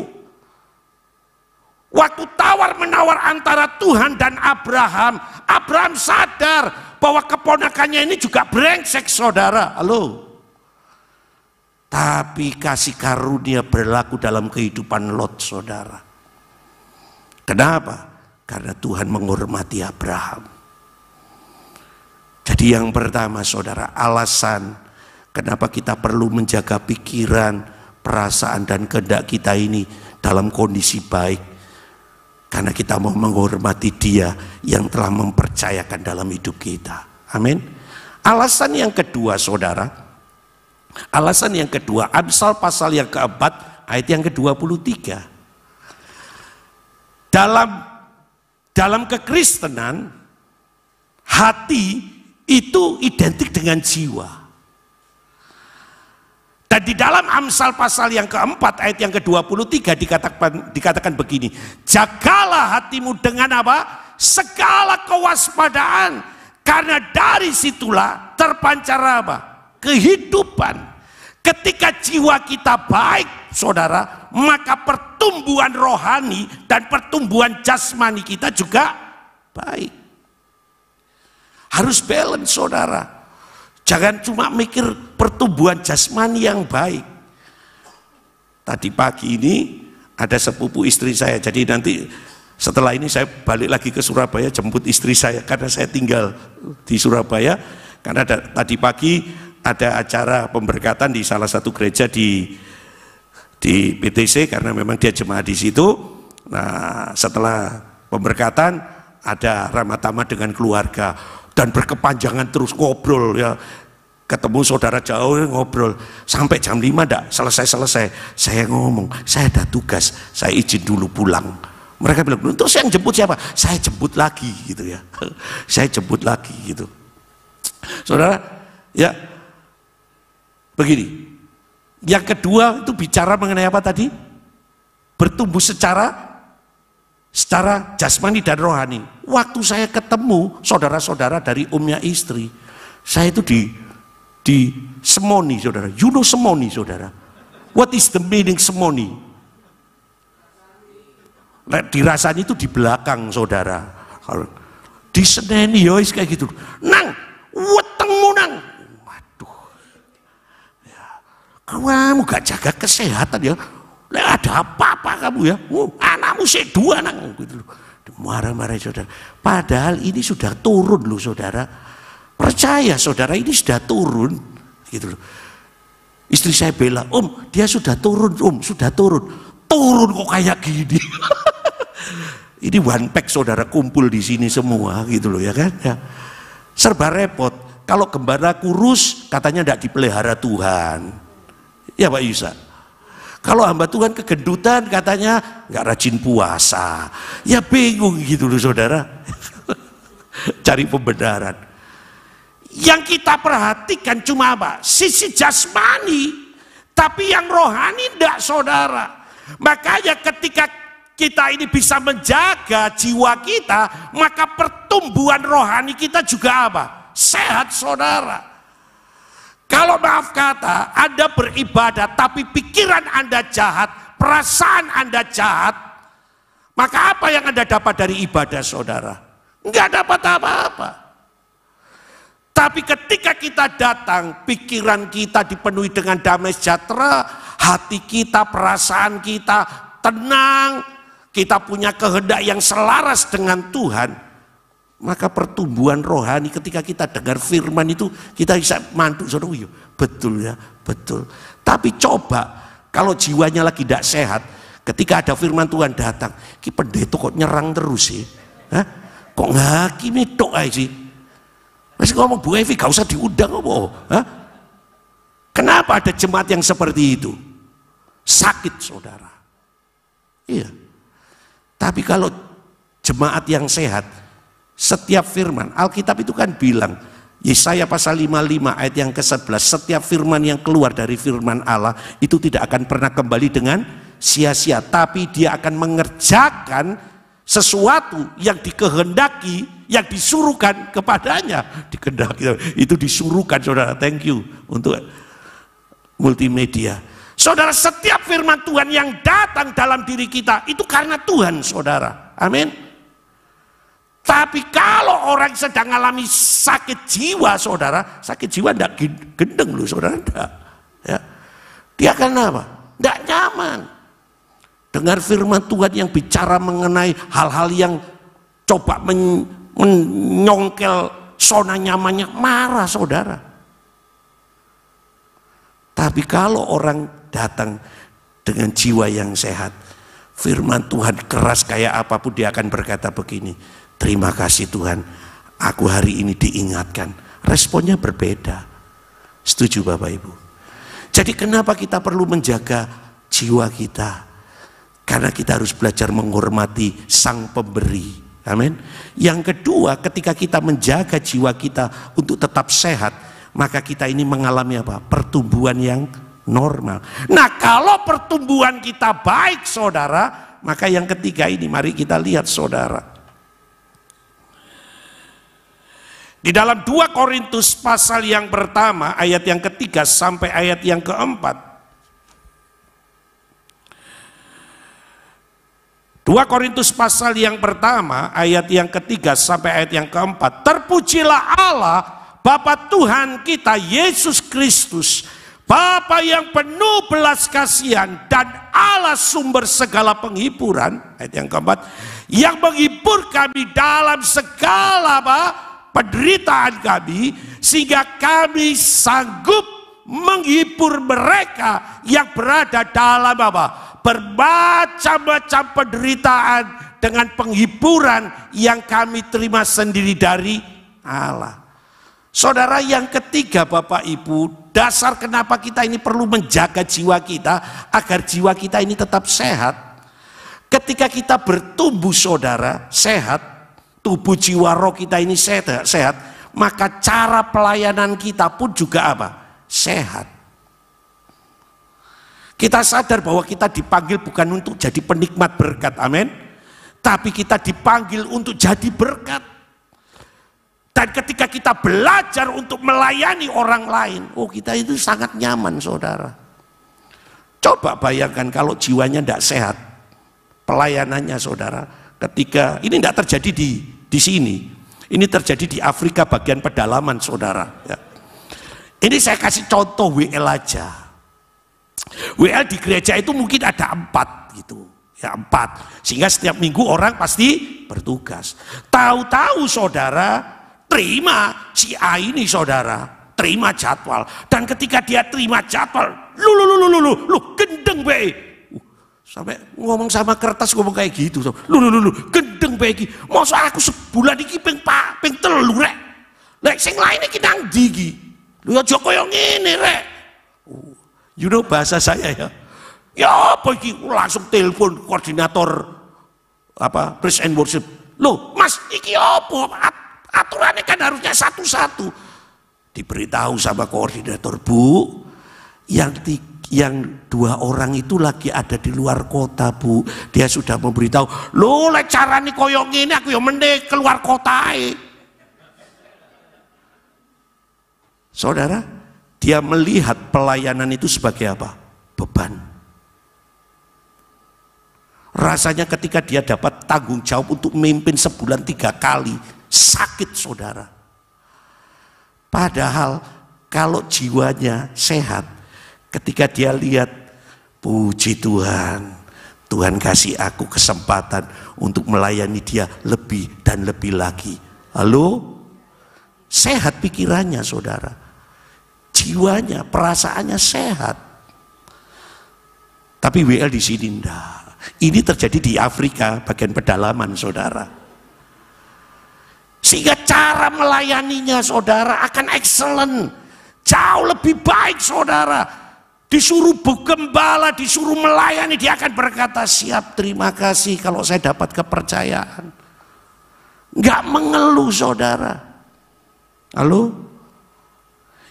Waktu tawar-menawar antara Tuhan dan Abraham, Abraham sadar bahwa keponakannya ini juga brengsek saudara. Halo. Tapi kasih karunia berlaku dalam kehidupan Lot saudara. Kenapa? Karena Tuhan menghormati Abraham. Jadi yang pertama saudara, alasan kenapa kita perlu menjaga pikiran, perasaan dan kehendak kita ini dalam kondisi baik. Karena kita mau menghormati Dia yang telah mempercayakan dalam hidup kita. Amin. Alasan yang kedua saudara, Amsal pasal yang keempat ayat yang ke-23. Dalam kekristenan, hati itu identik dengan jiwa. Dan di dalam Amsal pasal yang keempat ayat yang ke-23 dikatakan begini, jagalah hatimu dengan apa? Segala kewaspadaan, karena dari situlah terpancar apa? Kehidupan. Ketika jiwa kita baik saudara, maka pertumbuhan rohani dan pertumbuhan jasmani kita juga baik. Harus balance saudara. Jangan cuma mikir pertumbuhan jasmani yang baik. Tadi pagi ini ada sepupu istri saya, jadi nanti setelah ini saya balik lagi ke Surabaya jemput istri saya, karena saya tinggal di Surabaya. Karena tadi pagi ada acara pemberkatan di salah satu gereja di PTC, karena memang dia jemaat di situ. Nah, setelah pemberkatan ada ramah tamah dengan keluarga. Dan berkepanjangan terus ngobrol ya, ketemu saudara jauh ngobrol sampai jam 5 enggak selesai. Saya ngomong, saya ada tugas, saya izin dulu pulang. Mereka bilang, terus yang jemput siapa? Saya jemput lagi gitu ya. Saya jemput lagi gitu. Saudara, ya begini. Yang kedua itu bicara mengenai apa tadi? Bertumbuh secara jasmani dan rohani. Waktu saya ketemu saudara-saudara dari omnya istri, saya itu di semoni saudara. You know semoni saudara? What is the meaning semoni? Dirasani itu di belakang saudara. Di seneni yois kayak gitu. Nang, wetengmu nang. Waduh. Ya. Kamu gak jaga kesehatan ya. Ada apa-apa kamu ya? Anakmu sih 2 nang gitu loh. Marah-marah saudara. Padahal ini sudah turun loh saudara. Percaya saudara, ini sudah turun gitu loh. Istri saya bela, Om, dia sudah turun, Om, sudah turun. Turun kok kayak gini. Ini one pack saudara, kumpul di sini semua gitu loh ya kan? Ya. Serba repot. Kalau gembala kurus katanya tidak dipelihara Tuhan. Ya Pak Yusa. Kalau hamba Tuhan kegendutan katanya nggak rajin puasa. Ya bingung gitu loh saudara. Cari pembenaran. Yang kita perhatikan cuma apa? Sisi jasmani. Tapi yang rohani enggak saudara. Makanya ketika kita ini bisa menjaga jiwa kita, maka pertumbuhan rohani kita juga apa? Sehat saudara. Kalau maaf kata, Anda beribadah tapi pikiran Anda jahat, perasaan Anda jahat, maka apa yang Anda dapat dari ibadah saudara? Enggak dapat apa-apa. Tapi ketika kita datang, pikiran kita dipenuhi dengan damai sejahtera, hati kita, perasaan kita tenang, kita punya kehendak yang selaras dengan Tuhan, maka pertumbuhan rohani ketika kita dengar firman itu, kita bisa mantuk, saudara, betul ya, betul. Tapi coba, kalau jiwanya lagi tidak sehat, ketika ada firman Tuhan datang, ki pendeta kok nyerang terus sih? Hah? Kok ngakimi tok aja sih? Masih ngomong Bu Evi, gak usah diundang apa? Hah? Kenapa ada jemaat yang seperti itu? Sakit saudara. Iya. Tapi kalau jemaat yang sehat, setiap firman, Alkitab itu kan bilang, Yesaya pasal 55 ayat yang ke-11, setiap firman yang keluar dari firman Allah itu tidak akan pernah kembali dengan sia-sia, tapi dia akan mengerjakan sesuatu yang dikehendaki, yang disuruhkan kepadanya. Dikehendaki itu disuruhkan, saudara. Thank you untuk multimedia. Saudara, setiap firman Tuhan yang datang dalam diri kita itu karena Tuhan, saudara. Amin. Tapi kalau orang sedang mengalami sakit jiwa, saudara, sakit jiwa tidak gendeng loh, saudara, tidak. Ya. Dia akan apa? Tidak nyaman. Dengar firman Tuhan yang bicara mengenai hal-hal yang coba menyongkel zona nyamannya, marah saudara. Tapi kalau orang datang dengan jiwa yang sehat, firman Tuhan keras kayak apapun, dia akan berkata begini, terima kasih Tuhan, aku hari ini diingatkan. Responnya berbeda. Setuju Bapak Ibu? Jadi kenapa kita perlu menjaga jiwa kita? Karena kita harus belajar menghormati Sang Pemberi. Amin. Yang kedua, ketika kita menjaga jiwa kita untuk tetap sehat, maka kita ini mengalami apa? Pertumbuhan yang normal. Nah, kalau pertumbuhan kita baik, saudara, maka yang ketiga ini mari kita lihat, saudara. Di dalam 2 Korintus pasal yang pertama, ayat yang ketiga sampai ayat yang keempat. 2 Korintus pasal yang pertama, ayat yang ketiga sampai ayat yang keempat. Terpujilah Allah, Bapa Tuhan kita Yesus Kristus, Bapa yang penuh belas kasihan dan Allah sumber segala penghiburan, ayat yang keempat, yang menghibur kami dalam segala penderitaan kami, sehingga kami sanggup menghibur mereka yang berada dalam bermacam-macam penderitaan dengan penghiburan yang kami terima sendiri dari Allah. Saudara, yang ketiga Bapak Ibu, dasar kenapa kita ini perlu menjaga jiwa kita agar jiwa kita ini tetap sehat. Ketika kita bertumbuh, saudara, sehat, tubuh jiwa roh kita ini sehat, maka cara pelayanan kita pun juga apa? Sehat. Kita sadar bahwa kita dipanggil bukan untuk jadi penikmat berkat, amin. Tapi kita dipanggil untuk jadi berkat. Dan ketika kita belajar untuk melayani orang lain, oh kita itu sangat nyaman, saudara. Coba bayangkan kalau jiwanya tidak sehat, pelayanannya, saudara. Ketika ini tidak terjadi di sini, ini terjadi di Afrika bagian pedalaman, saudara. Ya. Ini saya kasih contoh WL aja. WL di gereja itu mungkin ada 4 gitu, ya 4, sehingga setiap minggu orang pasti bertugas. Tahu-tahu saudara terima si A ini, saudara terima jadwal, dan ketika dia terima jadwal, lu gendeng be, sampai ngomong sama kertas ngomong kayak gitu, lu gendeng be, masa aku sebulan iki ping 3 rek, lek sing lain iki nang ndi iki, lu aja koyo ngene rek. You know bahasa saya ya. Ya apa iki, langsung telepon koordinator praise and worship. Loh, Mas, iki apa? Aturannya kan harusnya satu-satu. Diberitahu sama koordinator, Bu, yang 2 orang itu lagi ada di luar kota, Bu. Dia sudah memberitahu. Loh, lek carane koyo ngene aku ya mending keluar kota ae. Saudara, Dia melihat pelayanan itu sebagai apa? Beban. Rasanya ketika dia dapat tanggung jawab untuk memimpin sebulan 3 kali, sakit saudara. Padahal kalau jiwanya sehat, ketika dia lihat, puji Tuhan, Tuhan kasih aku kesempatan untuk melayani dia lebih dan lebih lagi. Halo? Sehat pikirannya saudara. Jiwanya, perasaannya sehat. Tapi WL di sini enggak. Ini terjadi di Afrika, bagian pedalaman saudara. Sehingga cara melayaninya saudara akan excellent. Jauh lebih baik saudara. Disuruh gembala, disuruh melayani, dia akan berkata, siap, terima kasih kalau saya dapat kepercayaan. Enggak mengeluh saudara. Halo?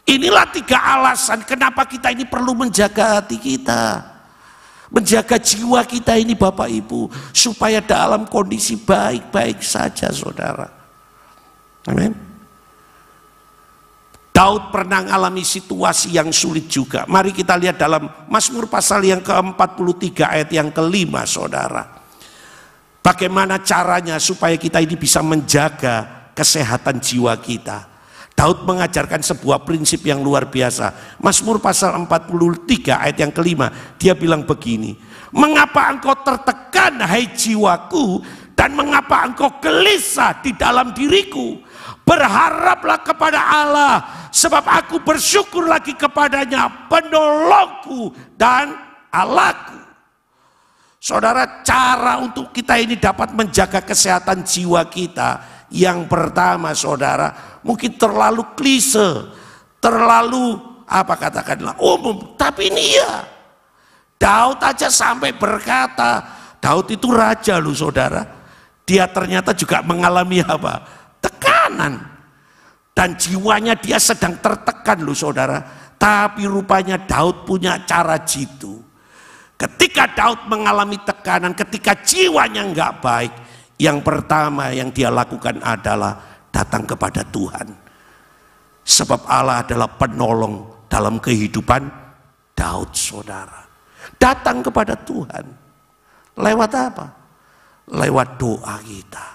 Inilah 3 alasan kenapa kita ini perlu menjaga hati kita. Menjaga jiwa kita ini Bapak Ibu, supaya dalam kondisi baik-baik saja saudara. Amin. Daud pernah mengalami situasi yang sulit juga. Mari kita lihat dalam Mazmur pasal yang ke-43 ayat yang ke-5 saudara. Bagaimana caranya supaya kita ini bisa menjaga kesehatan jiwa kita. Daud mengajarkan sebuah prinsip yang luar biasa. Mazmur pasal 43 ayat yang ke-5, dia bilang begini, mengapa engkau tertekan hai jiwaku, dan mengapa engkau gelisah di dalam diriku? Berharaplah kepada Allah, sebab aku bersyukur lagi kepadanya, penolongku dan Allahku. Saudara, cara untuk kita ini dapat menjaga kesehatan jiwa kita, yang pertama saudara, mungkin terlalu klise, terlalu katakanlah umum, tapi ini ya Daud aja sampai berkata, Daud itu raja loh saudara, dia ternyata juga mengalami tekanan, dan jiwanya dia sedang tertekan loh saudara. Tapi rupanya Daud punya cara jitu. Ketika Daud mengalami tekanan, ketika jiwanya nggak baik, yang pertama yang dia lakukan adalah datang kepada Tuhan. Sebab Allah adalah penolong dalam kehidupan Daud saudara. Datang kepada Tuhan. Lewat apa? Lewat doa kita.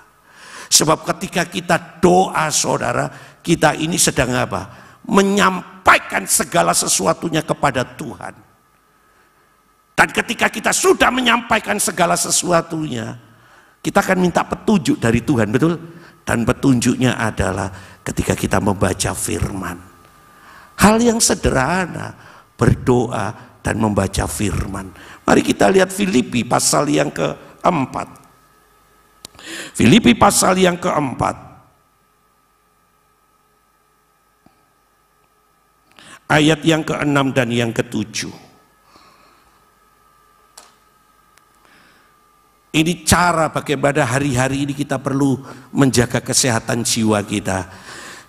Sebab ketika kita doa saudara, kita ini sedang menyampaikan segala sesuatunya kepada Tuhan. Dan ketika kita sudah menyampaikan segala sesuatunya, kita akan minta petunjuk dari Tuhan, betul? Dan petunjuknya adalah ketika kita membaca firman. Hal yang sederhana, berdoa dan membaca firman. Mari kita lihat Filipi pasal yang ke-4. Filipi pasal yang ke-4. Ayat yang ke-6 dan yang ke-7. Ini cara bagaimana hari-hari ini kita perlu menjaga kesehatan jiwa kita.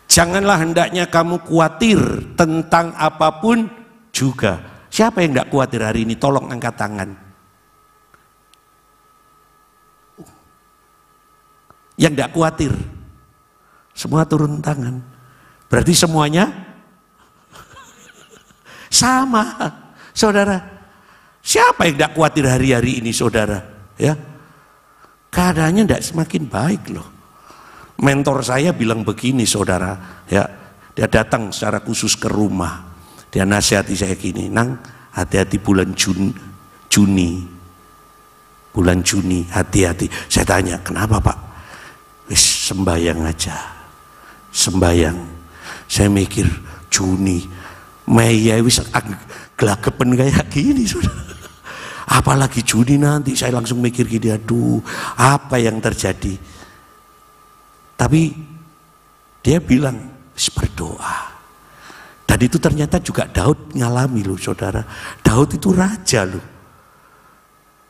Janganlah hendaknya kamu khawatir tentang apapun juga. Siapa yang tidak khawatir hari ini? Tolong angkat tangan. Yang tidak khawatir, semua turun tangan. Berarti semuanya sama, saudara. Siapa yang tidak khawatir hari-hari ini, saudara? Ya, keadaannya tidak semakin baik loh. Mentor saya bilang begini, saudara. Ya, dia datang secara khusus ke rumah. Dia nasihati saya gini, Nang, hati-hati bulan Juni. Bulan Juni, hati-hati. Saya tanya, kenapa Pak? Wis sembayang aja, sembayang. Saya mikir Juni, Mei ya wis gelagepen kayak gini sudah. Apalagi Juni nanti, saya langsung mikir gini, aduh apa yang terjadi. Tapi dia bilang berdoa. Dan itu ternyata juga Daud ngalami loh saudara. Daud itu raja loh.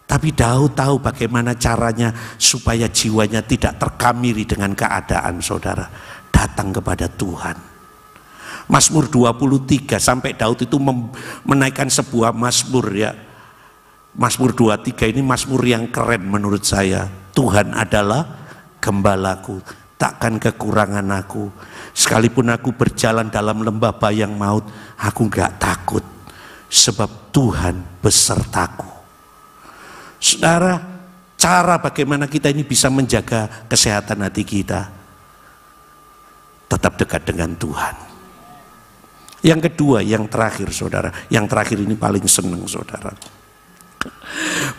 Tapi Daud tahu bagaimana caranya supaya jiwanya tidak terkamiri dengan keadaan saudara. Datang kepada Tuhan. Mazmur 23 sampai Daud itu menaikkan sebuah mazmur ya. Mazmur 23 ini mazmur yang keren menurut saya. Tuhan adalah gembalaku, takkan kekurangan aku. Sekalipun aku berjalan dalam lembah bayang maut, aku gak takut, sebab Tuhan besertaku. Saudara, cara bagaimana kita ini bisa menjaga kesehatan hati kita, tetap dekat dengan Tuhan. Yang kedua, yang terakhir saudara, yang terakhir ini paling senang saudara.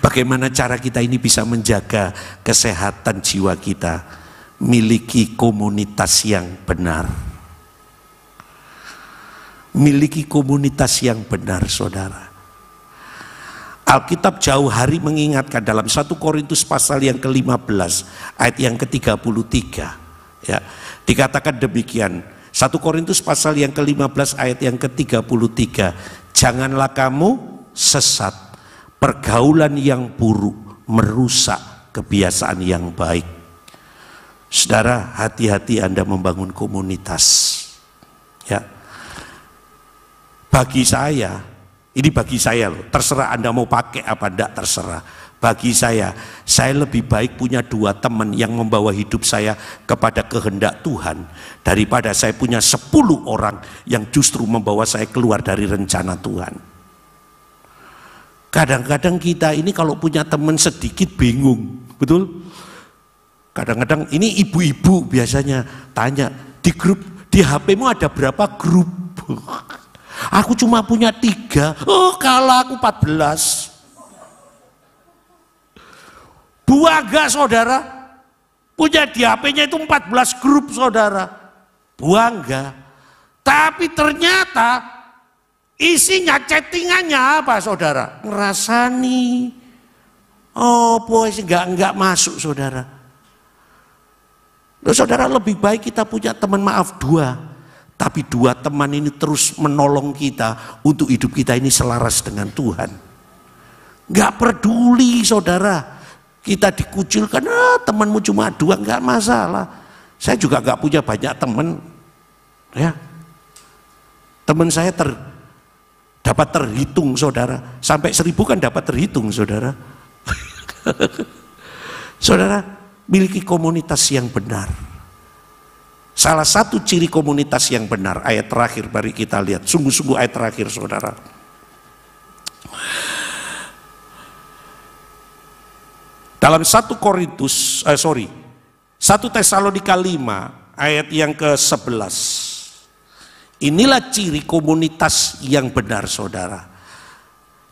Bagaimana cara kita ini bisa menjaga kesehatan jiwa kita? Miliki komunitas yang benar. Miliki komunitas yang benar saudara. Alkitab jauh hari mengingatkan dalam 1 Korintus pasal yang ke-15 ayat yang ke-33 ya, dikatakan demikian. 1 Korintus pasal yang ke-15 ayat yang ke-33, janganlah kamu sesat, pergaulan yang buruk merusak kebiasaan yang baik. Saudara, hati-hati Anda membangun komunitas ya. Bagi saya, ini bagi saya loh, terserah Anda mau pakai apa enggak, terserah. Bagi saya lebih baik punya 2 teman yang membawa hidup saya kepada kehendak Tuhan, daripada saya punya 10 orang yang justru membawa saya keluar dari rencana Tuhan. Kadang-kadang kita ini kalau punya teman sedikit bingung, betul? Kadang-kadang ini ibu-ibu biasanya tanya, di grup, di HP-mu ada berapa grup? Aku cuma punya 3, kalah aku 14. Bangga saudara, punya di HP-nya itu 14 grup saudara, bangga. Tapi ternyata isinya chattingannya apa saudara? Ngerasani, boy enggak masuk saudara. Loh, saudara, lebih baik kita punya teman maaf 2, tapi 2 teman ini terus menolong kita untuk hidup kita ini selaras dengan Tuhan. Enggak peduli saudara, kita dikucilkan, temanmu cuma 2, enggak masalah. Saya juga enggak punya banyak teman ya. Teman saya dapat terhitung saudara, sampai 1000 kan dapat terhitung saudara. Saudara, miliki komunitas yang benar. Salah satu ciri komunitas yang benar, ayat terakhir mari kita lihat, sungguh-sungguh ayat terakhir saudara. Dalam 1 Tesalonika 5 ayat yang ke-11. Inilah ciri komunitas yang benar saudara.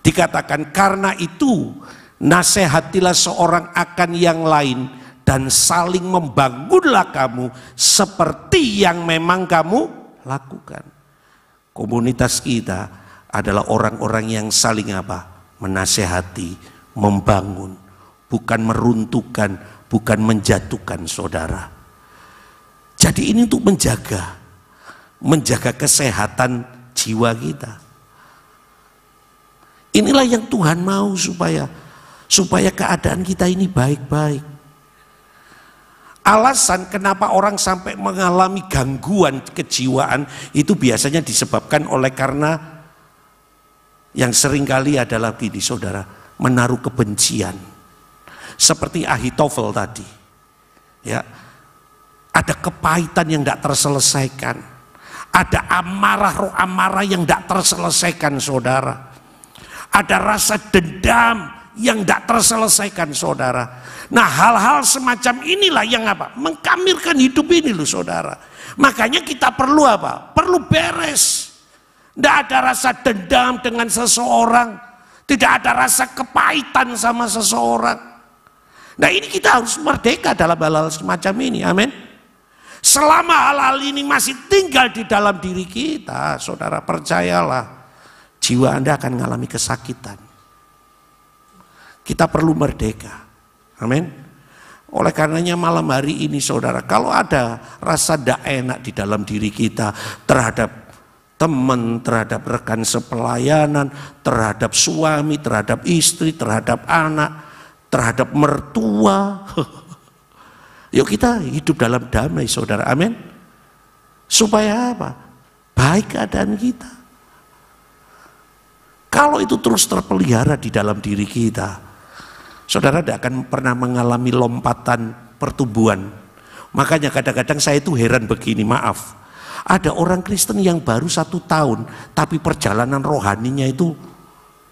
Dikatakan, karena itu nasihatilah seorang akan yang lain dan saling membangunlah kamu seperti yang memang kamu lakukan. Komunitas kita adalah orang-orang yang saling apa? Menasihati, membangun, bukan meruntuhkan, bukan menjatuhkan saudara. Jadi ini untuk menjaga kesehatan jiwa kita. Inilah yang Tuhan mau supaya keadaan kita ini baik-baik. Alasan kenapa orang sampai mengalami gangguan kejiwaan itu biasanya disebabkan oleh karena yang seringkali adalah gini saudara, menaruh kebencian. Seperti Ahitofel tadi, ya, ada kepahitan yang tidak terselesaikan, ada roh amarah yang tidak terselesaikan saudara, ada rasa dendam yang tidak terselesaikan saudara. Nah, hal-hal semacam inilah yang apa? Mengkamirkan hidup ini loh saudara. Makanya kita perlu apa? Perlu beres. Tidak ada rasa dendam dengan seseorang, tidak ada rasa kepahitan sama seseorang. Nah, ini kita harus merdeka dalam hal-hal semacam ini, amin. Selama hal-hal ini masih tinggal di dalam diri kita, saudara, percayalah, jiwa Anda akan mengalami kesakitan. Kita perlu merdeka, amin. Oleh karenanya malam hari ini saudara, kalau ada rasa tidak enak di dalam diri kita terhadap teman, terhadap rekan sepelayanan, terhadap suami, terhadap istri, terhadap anak, terhadap mertua, yuk kita hidup dalam damai saudara, amin. Supaya apa? Baik keadaan kita. Kalau itu terus terpelihara di dalam diri kita, saudara tidak akan pernah mengalami lompatan pertumbuhan. Makanya kadang-kadang saya itu heran begini, maaf, Ada orang Kristen yang baru 1 tahun, tapi perjalanan rohaninya itu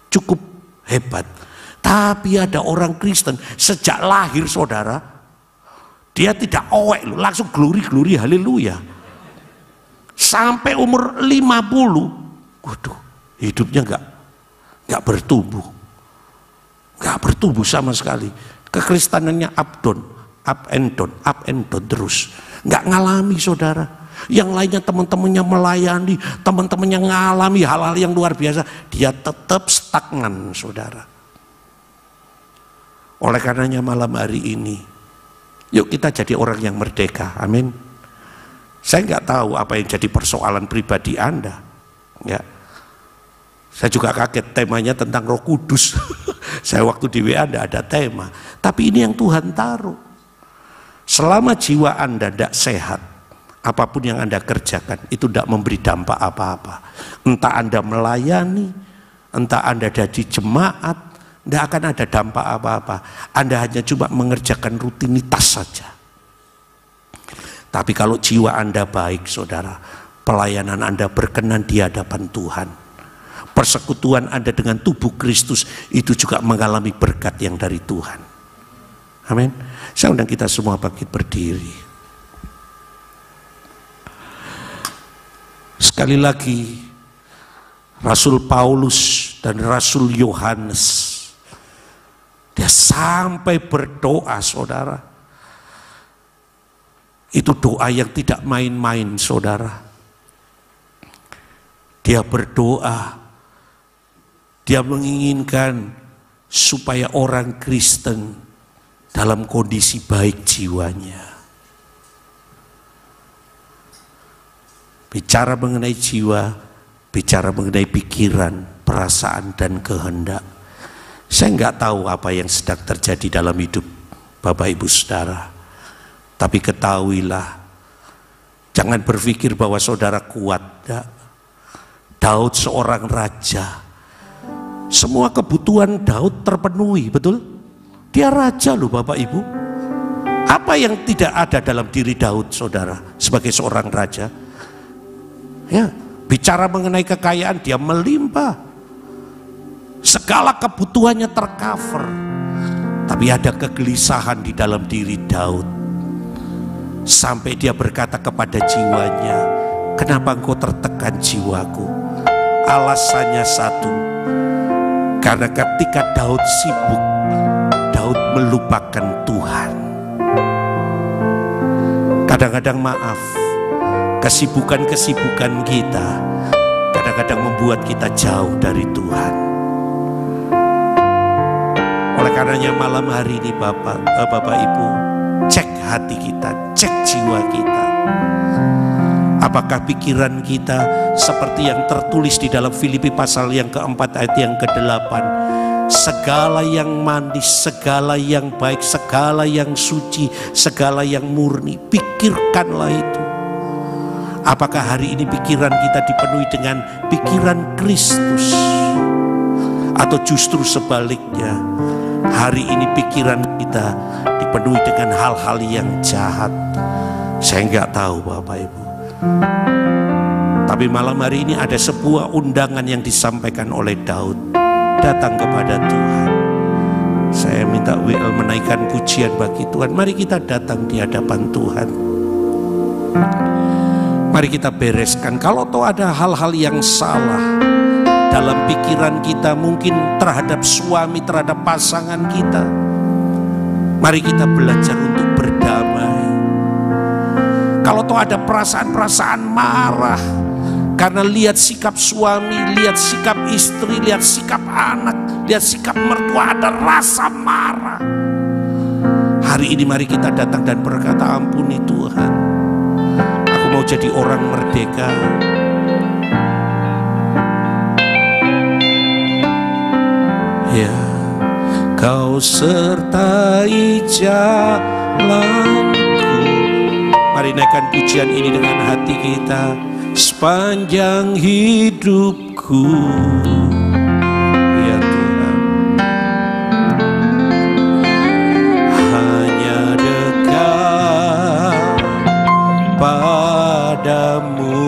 cukup hebat. Tapi ada orang Kristen sejak lahir saudara, dia tidak owek loh, langsung glory haleluya. Sampai umur 50, waduh, hidupnya nggak bertumbuh. Nggak bertumbuh sama sekali. Kekristenannya up and down terus. Nggak ngalami saudara. Yang lainnya teman-temannya melayani, teman-temannya ngalami hal-hal yang luar biasa, dia tetap stagnan saudara. Oleh karenanya malam hari ini, yuk kita jadi orang yang merdeka, amin. Saya nggak tahu apa yang jadi persoalan pribadi Anda, ya. Saya juga kaget temanya tentang Roh Kudus. Saya waktu di WA tidak ada tema, tapi ini yang Tuhan taruh. Selama jiwa Anda tidak sehat, apapun yang Anda kerjakan itu tidak memberi dampak apa-apa. Entah Anda melayani, entah Anda ada di jemaat, tidak akan ada dampak apa-apa. Anda hanya cuma mengerjakan rutinitas saja. Tapi kalau jiwa Anda baik saudara, pelayanan Anda berkenan di hadapan Tuhan, persekutuan Anda dengan tubuh Kristus itu juga mengalami berkat yang dari Tuhan. Amin. Saya undang kita semua bangkit berdiri. Sekali lagi, Rasul Paulus dan Rasul Yohanes, dia sampai berdoa saudara. Itu doa yang tidak main-main saudara. Dia berdoa, dia menginginkan supaya orang Kristen dalam kondisi baik jiwanya. Bicara mengenai jiwa, bicara mengenai pikiran, perasaan dan kehendak. Saya nggak tahu apa yang sedang terjadi dalam hidup Bapak Ibu Saudara. Tapi ketahuilah, jangan berpikir bahwa saudara kuat. Daud seorang raja, semua kebutuhan Daud terpenuhi, betul? Dia raja loh Bapak Ibu. Apa yang tidak ada dalam diri Daud saudara sebagai seorang raja? Ya, bicara mengenai kekayaan, dia melimpah. Segala kebutuhannya tercover. Tapi ada kegelisahan di dalam diri Daud. Sampai dia berkata kepada jiwanya, kenapa engkau tertekan jiwaku? Alasannya satu, karena ketika Daud sibuk, Daud melupakan Tuhan. Kadang-kadang maaf, kesibukan-kesibukan kita kadang-kadang membuat kita jauh dari Tuhan. Oleh karenanya malam hari ini Bapak Ibu, cek hati kita, cek jiwa kita. Apakah pikiran kita seperti yang tertulis di dalam Filipi pasal yang keempat ayat yang ke-8, segala yang manis, segala yang baik, segala yang suci, segala yang murni, pikirkanlah itu. Apakah hari ini pikiran kita dipenuhi dengan pikiran Kristus, atau justru sebaliknya, hari ini pikiran kita dipenuhi dengan hal-hal yang jahat? Saya nggak tahu Bapak Ibu. Tapi malam hari ini ada sebuah undangan yang disampaikan oleh Daud. Datang kepada Tuhan. Saya minta WL menaikkan pujian bagi Tuhan. Mari kita datang di hadapan Tuhan. Mari kita bereskan. Kalau toh ada hal-hal yang salah dalam pikiran kita, mungkin terhadap suami, terhadap pasangan kita, mari kita belajar untuk berdamai. Kalau toh ada perasaan-perasaan marah karena lihat sikap suami, lihat sikap istri, lihat sikap anak, lihat sikap mertua, ada rasa marah. Hari ini mari kita datang dan berkata, ampuni Tuhan, aku mau jadi orang merdeka. Ya, Kau sertai jalanku. Mari naikkan pujian ini dengan hati kita. Sepanjang hidupku, ya Tuhan, hanya dekat padamu.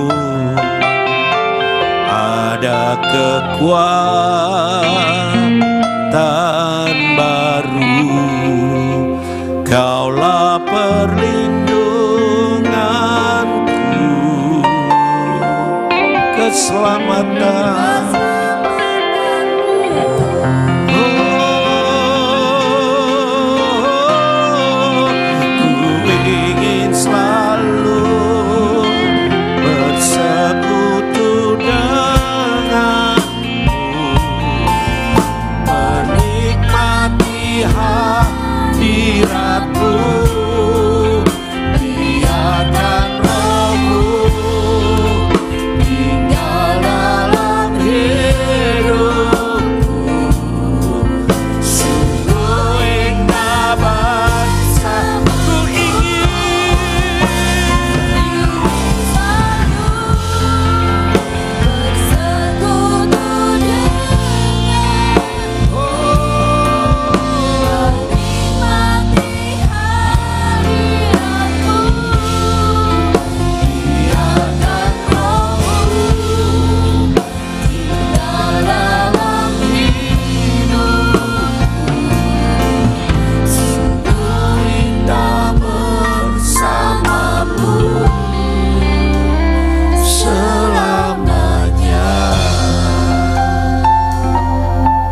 keselamatan.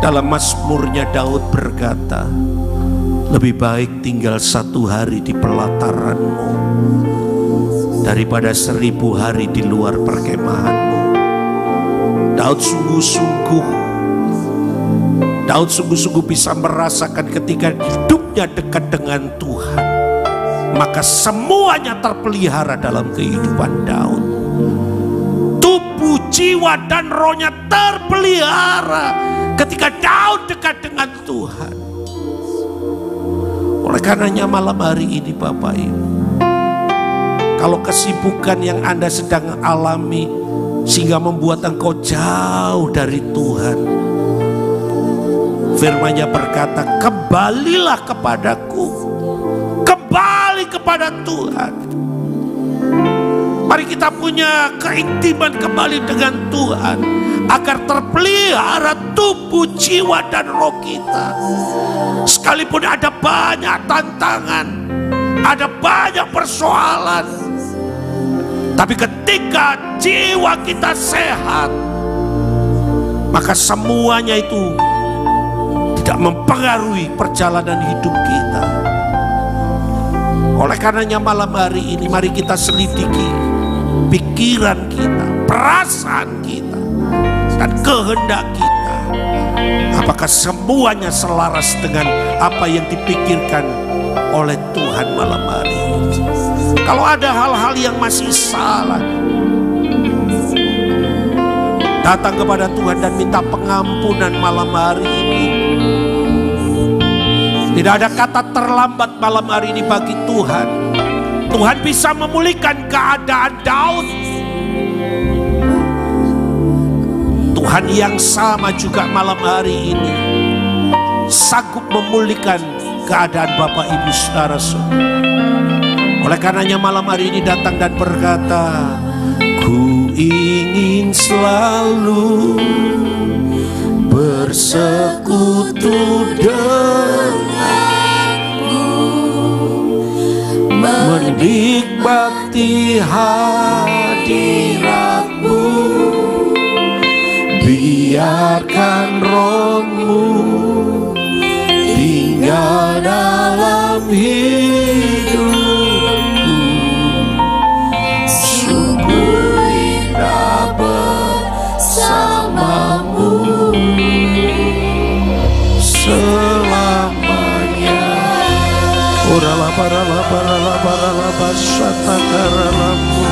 Dalam Mazmurnya Daud berkata, lebih baik tinggal 1 hari di pelataranmu daripada 1000 hari di luar perkemahanmu. Daud sungguh-sungguh bisa merasakan ketika hidupnya dekat dengan Tuhan, maka semuanya terpelihara dalam kehidupan Daud. Tubuh, jiwa, dan rohnya terpelihara ketika Daud dekat dengan Tuhan. Oleh karenanya malam hari ini Bapak Ibu, kalau kesibukan yang Anda sedang alami sehingga membuat engkau jauh dari Tuhan, firman-Nya berkata, kembalilah kepadaku, kembali kepada Tuhan. Mari kita punya keintiman kembali dengan Tuhan, agar terpelihara tubuh, jiwa, dan roh kita. Sekalipun ada banyak tantangan, ada banyak persoalan, tapi ketika jiwa kita sehat, maka semuanya itu tidak mempengaruhi perjalanan hidup kita. Oleh karenanya malam hari ini mari kita selidiki pikiran kita, perasaan kita, dan kehendak kita. Apakah semuanya selaras dengan apa yang dipikirkan oleh Tuhan malam hari ini? Kalau ada hal-hal yang masih salah, datang kepada Tuhan dan minta pengampunan malam hari ini. Tidak ada kata terlambat malam hari ini bagi Tuhan. Tuhan bisa memulihkan keadaan Daud. Tuhan yang sama juga malam hari ini sanggup memulihkan keadaan Bapak Ibu saudara-saudara. Oleh karenanya malam hari ini datang dan berkata, ku ingin selalu bersekutu denganmu, menikmati hadiratmu, biarkan rohmu tinggal dalam hidupku. Sungguh indah bersamamu selamanya. Orala parala parala parala basata karalamu.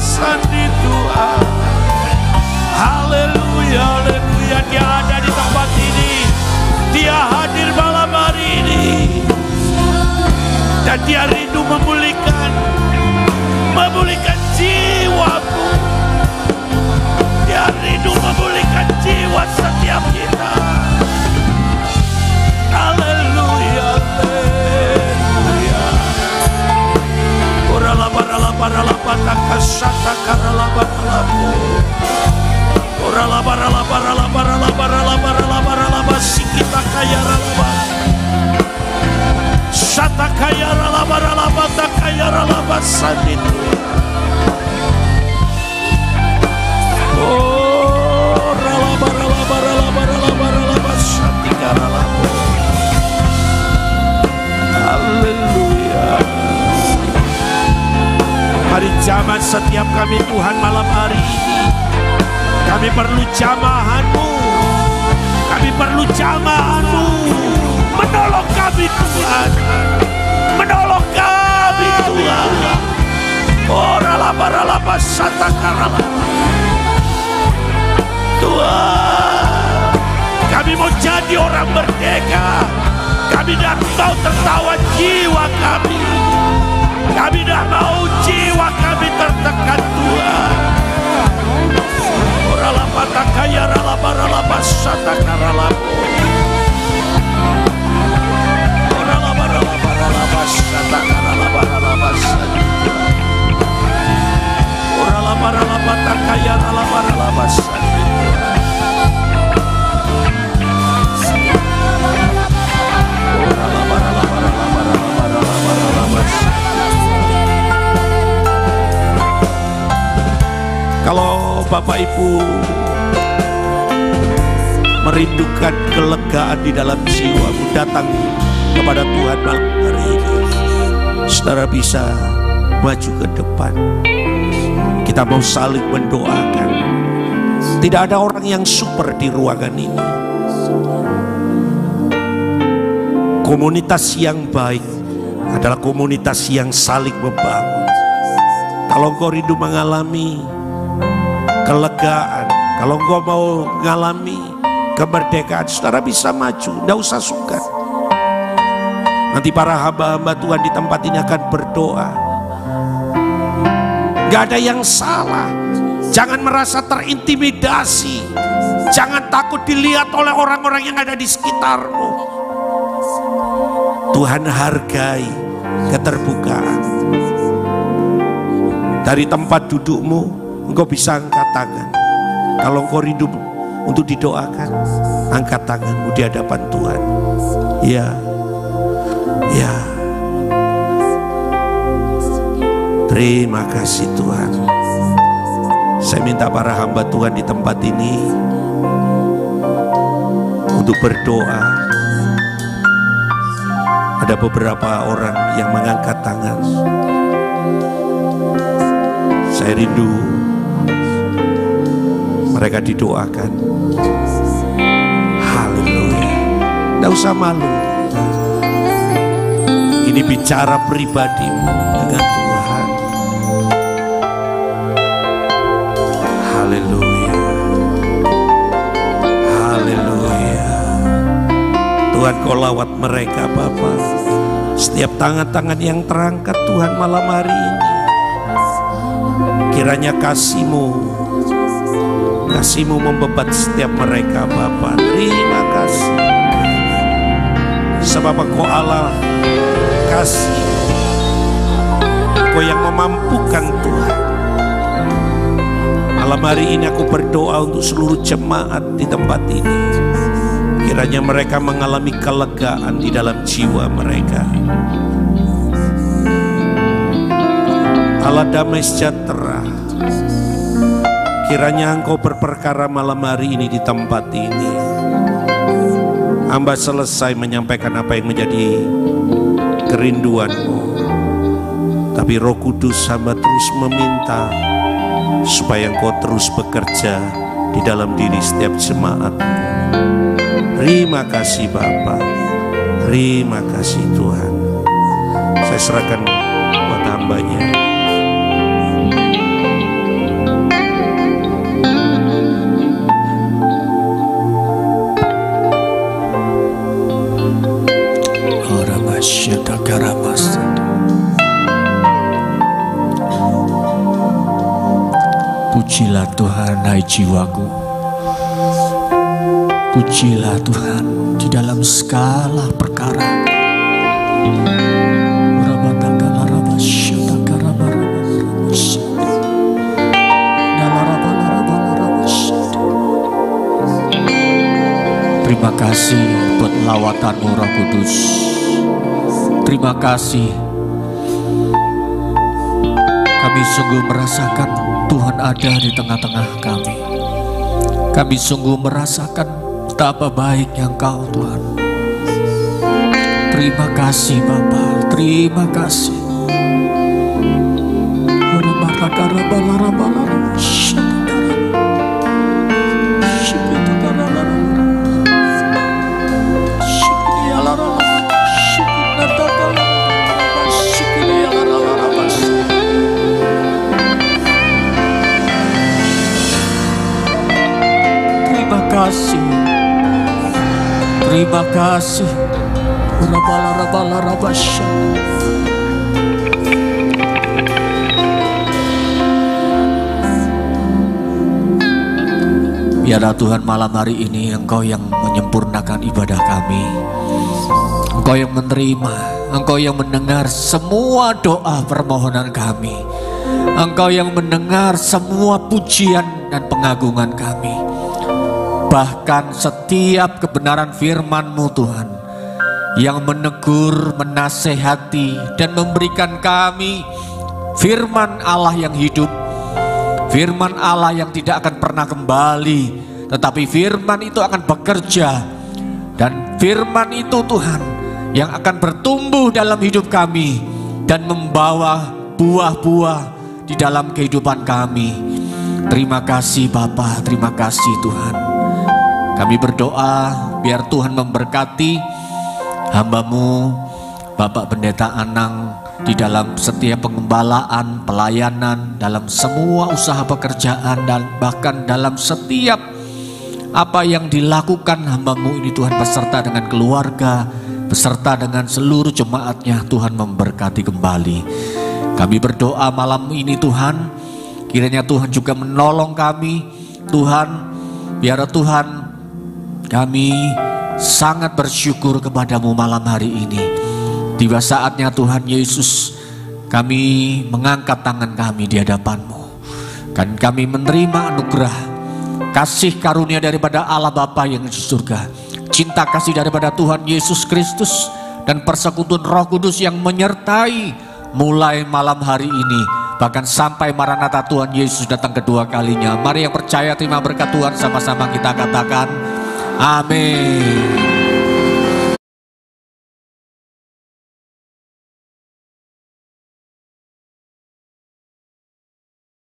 Sandi Tuhan, haleluya, haleluya. Dia ada di tempat ini, Dia hadir malam hari ini. Dan dia rindu memulihkan jiwamu. Dia rindu memulihkan jiwa setiap kita. Haleluya, haleluya. Mari jamah setiap kami Tuhan malam hari ini. Kami perlu jamahan-Mu. Kami perlu jamahan-Mu. Menolong kami Tuhan. Menolong kami Tuhan. Oralaba satakarala. Tuhan, kami mau jadi orang merdeka. Kami tidak mau tertawa jiwa kami. Kami tidak mau jiwa kami tertekan Tuhan. Oralaba takaya ralaba satakarala. Oralaba satakarala satakarala. Oralaba takaya ralaba satakarala. Kalau Bapak Ibu merindukan kelegaan di dalam jiwamu, datang kepada Tuhan malam hari ini. Saudara bisa maju ke depan. Kita mau saling mendoakan. Tidak ada orang yang super di ruangan ini. Komunitas yang baik adalah komunitas yang saling membangun. Kalau engkau rindu mengalami kelegaan, kalau engkau mau mengalami kemerdekaan, saudara bisa maju, tidak usah sungkan. Nanti para hamba-hamba Tuhan di tempat ini akan berdoa. Gak ada yang salah. Jangan merasa terintimidasi. Jangan takut dilihat oleh orang-orang yang ada di sekitarmu. Tuhan hargai keterbukaan. Dari tempat dudukmu, engkau bisa angkat tangan. Kalau engkau rindu untuk didoakan, angkat tanganmu di hadapan Tuhan. Ya, ya. Terima kasih Tuhan. Saya minta para hamba Tuhan di tempat ini untuk berdoa. Ada beberapa orang yang mengangkat tangan. Saya rindu mereka didoakan. Haleluya. Tidak usah malu. Ini bicara pribadimu dengan Tuhan. Haleluya. Haleluya. Tuhan kau lawat mereka Bapa. Setiap tangan-tangan yang terangkat Tuhan malam hari ini, kiranya kasih-Mu membebat setiap mereka Bapa. Terima kasih. Sebab Engkau Allah kasih. Engkau yang memampukan Tuhan. Malam hari ini aku berdoa untuk seluruh jemaat di tempat ini. Kiranya mereka mengalami kelegaan di dalam jiwa mereka. Allah damai sejahtera, kiranya Engkau berperkara malam hari ini di tempat ini. Hamba selesai menyampaikan apa yang menjadi kerinduan-Mu, tapi Roh Kudus hamba terus meminta supaya Engkau terus bekerja di dalam diri setiap jemaat. Terima kasih Bapa. Terima kasih Tuhan. Saya serahkan buat hambanya. Ora masyata karamas. Pujilah Tuhan, hai jiwaku. Pujilah Tuhan di dalam segala perkara. Terima kasih buat lawatan-Mu Roh Kudus. Terima kasih. Kami sungguh merasakan Tuhan ada di tengah-tengah kami. Kami sungguh merasakan betapa baiknya Engkau Tuhan. Terima kasih Bapa, terima kasih. Terima kasih. Biarlah Tuhan malam hari ini Engkau yang menyempurnakan ibadah kami. Engkau yang menerima, Engkau yang mendengar semua doa permohonan kami. Engkau yang mendengar semua pujian dan pengagungan kami. Bahkan setiap kebenaran firman-Mu Tuhan yang menegur, menasehati dan memberikan kami firman Allah yang hidup, firman Allah yang tidak akan pernah kembali, tetapi firman itu akan bekerja, dan firman itu Tuhan yang akan bertumbuh dalam hidup kami dan membawa buah-buah di dalam kehidupan kami. Terima kasih Bapa, terima kasih Tuhan. Kami berdoa biar Tuhan memberkati hamba-Mu Bapak Pendeta Anang di dalam setiap pengembalaan, pelayanan, dalam semua usaha pekerjaan, dan bahkan dalam setiap apa yang dilakukan hamba-Mu ini Tuhan, beserta dengan keluarga, beserta dengan seluruh jemaatnya. Tuhan memberkati kembali. Kami berdoa malam ini Tuhan, kiranya Tuhan juga menolong kami Tuhan. Biar Tuhan, kami sangat bersyukur kepadamu malam hari ini. Tiba saatnya Tuhan Yesus, kami mengangkat tangan kami di hadapan-Mu. Dan kami menerima anugerah, kasih karunia daripada Allah Bapa yang di surga, cinta kasih daripada Tuhan Yesus Kristus, dan persekutuan Roh Kudus yang menyertai mulai malam hari ini, bahkan sampai Maranatha Tuhan Yesus datang kedua kalinya. Mari yang percaya terima berkat Tuhan, sama-sama kita katakan amin.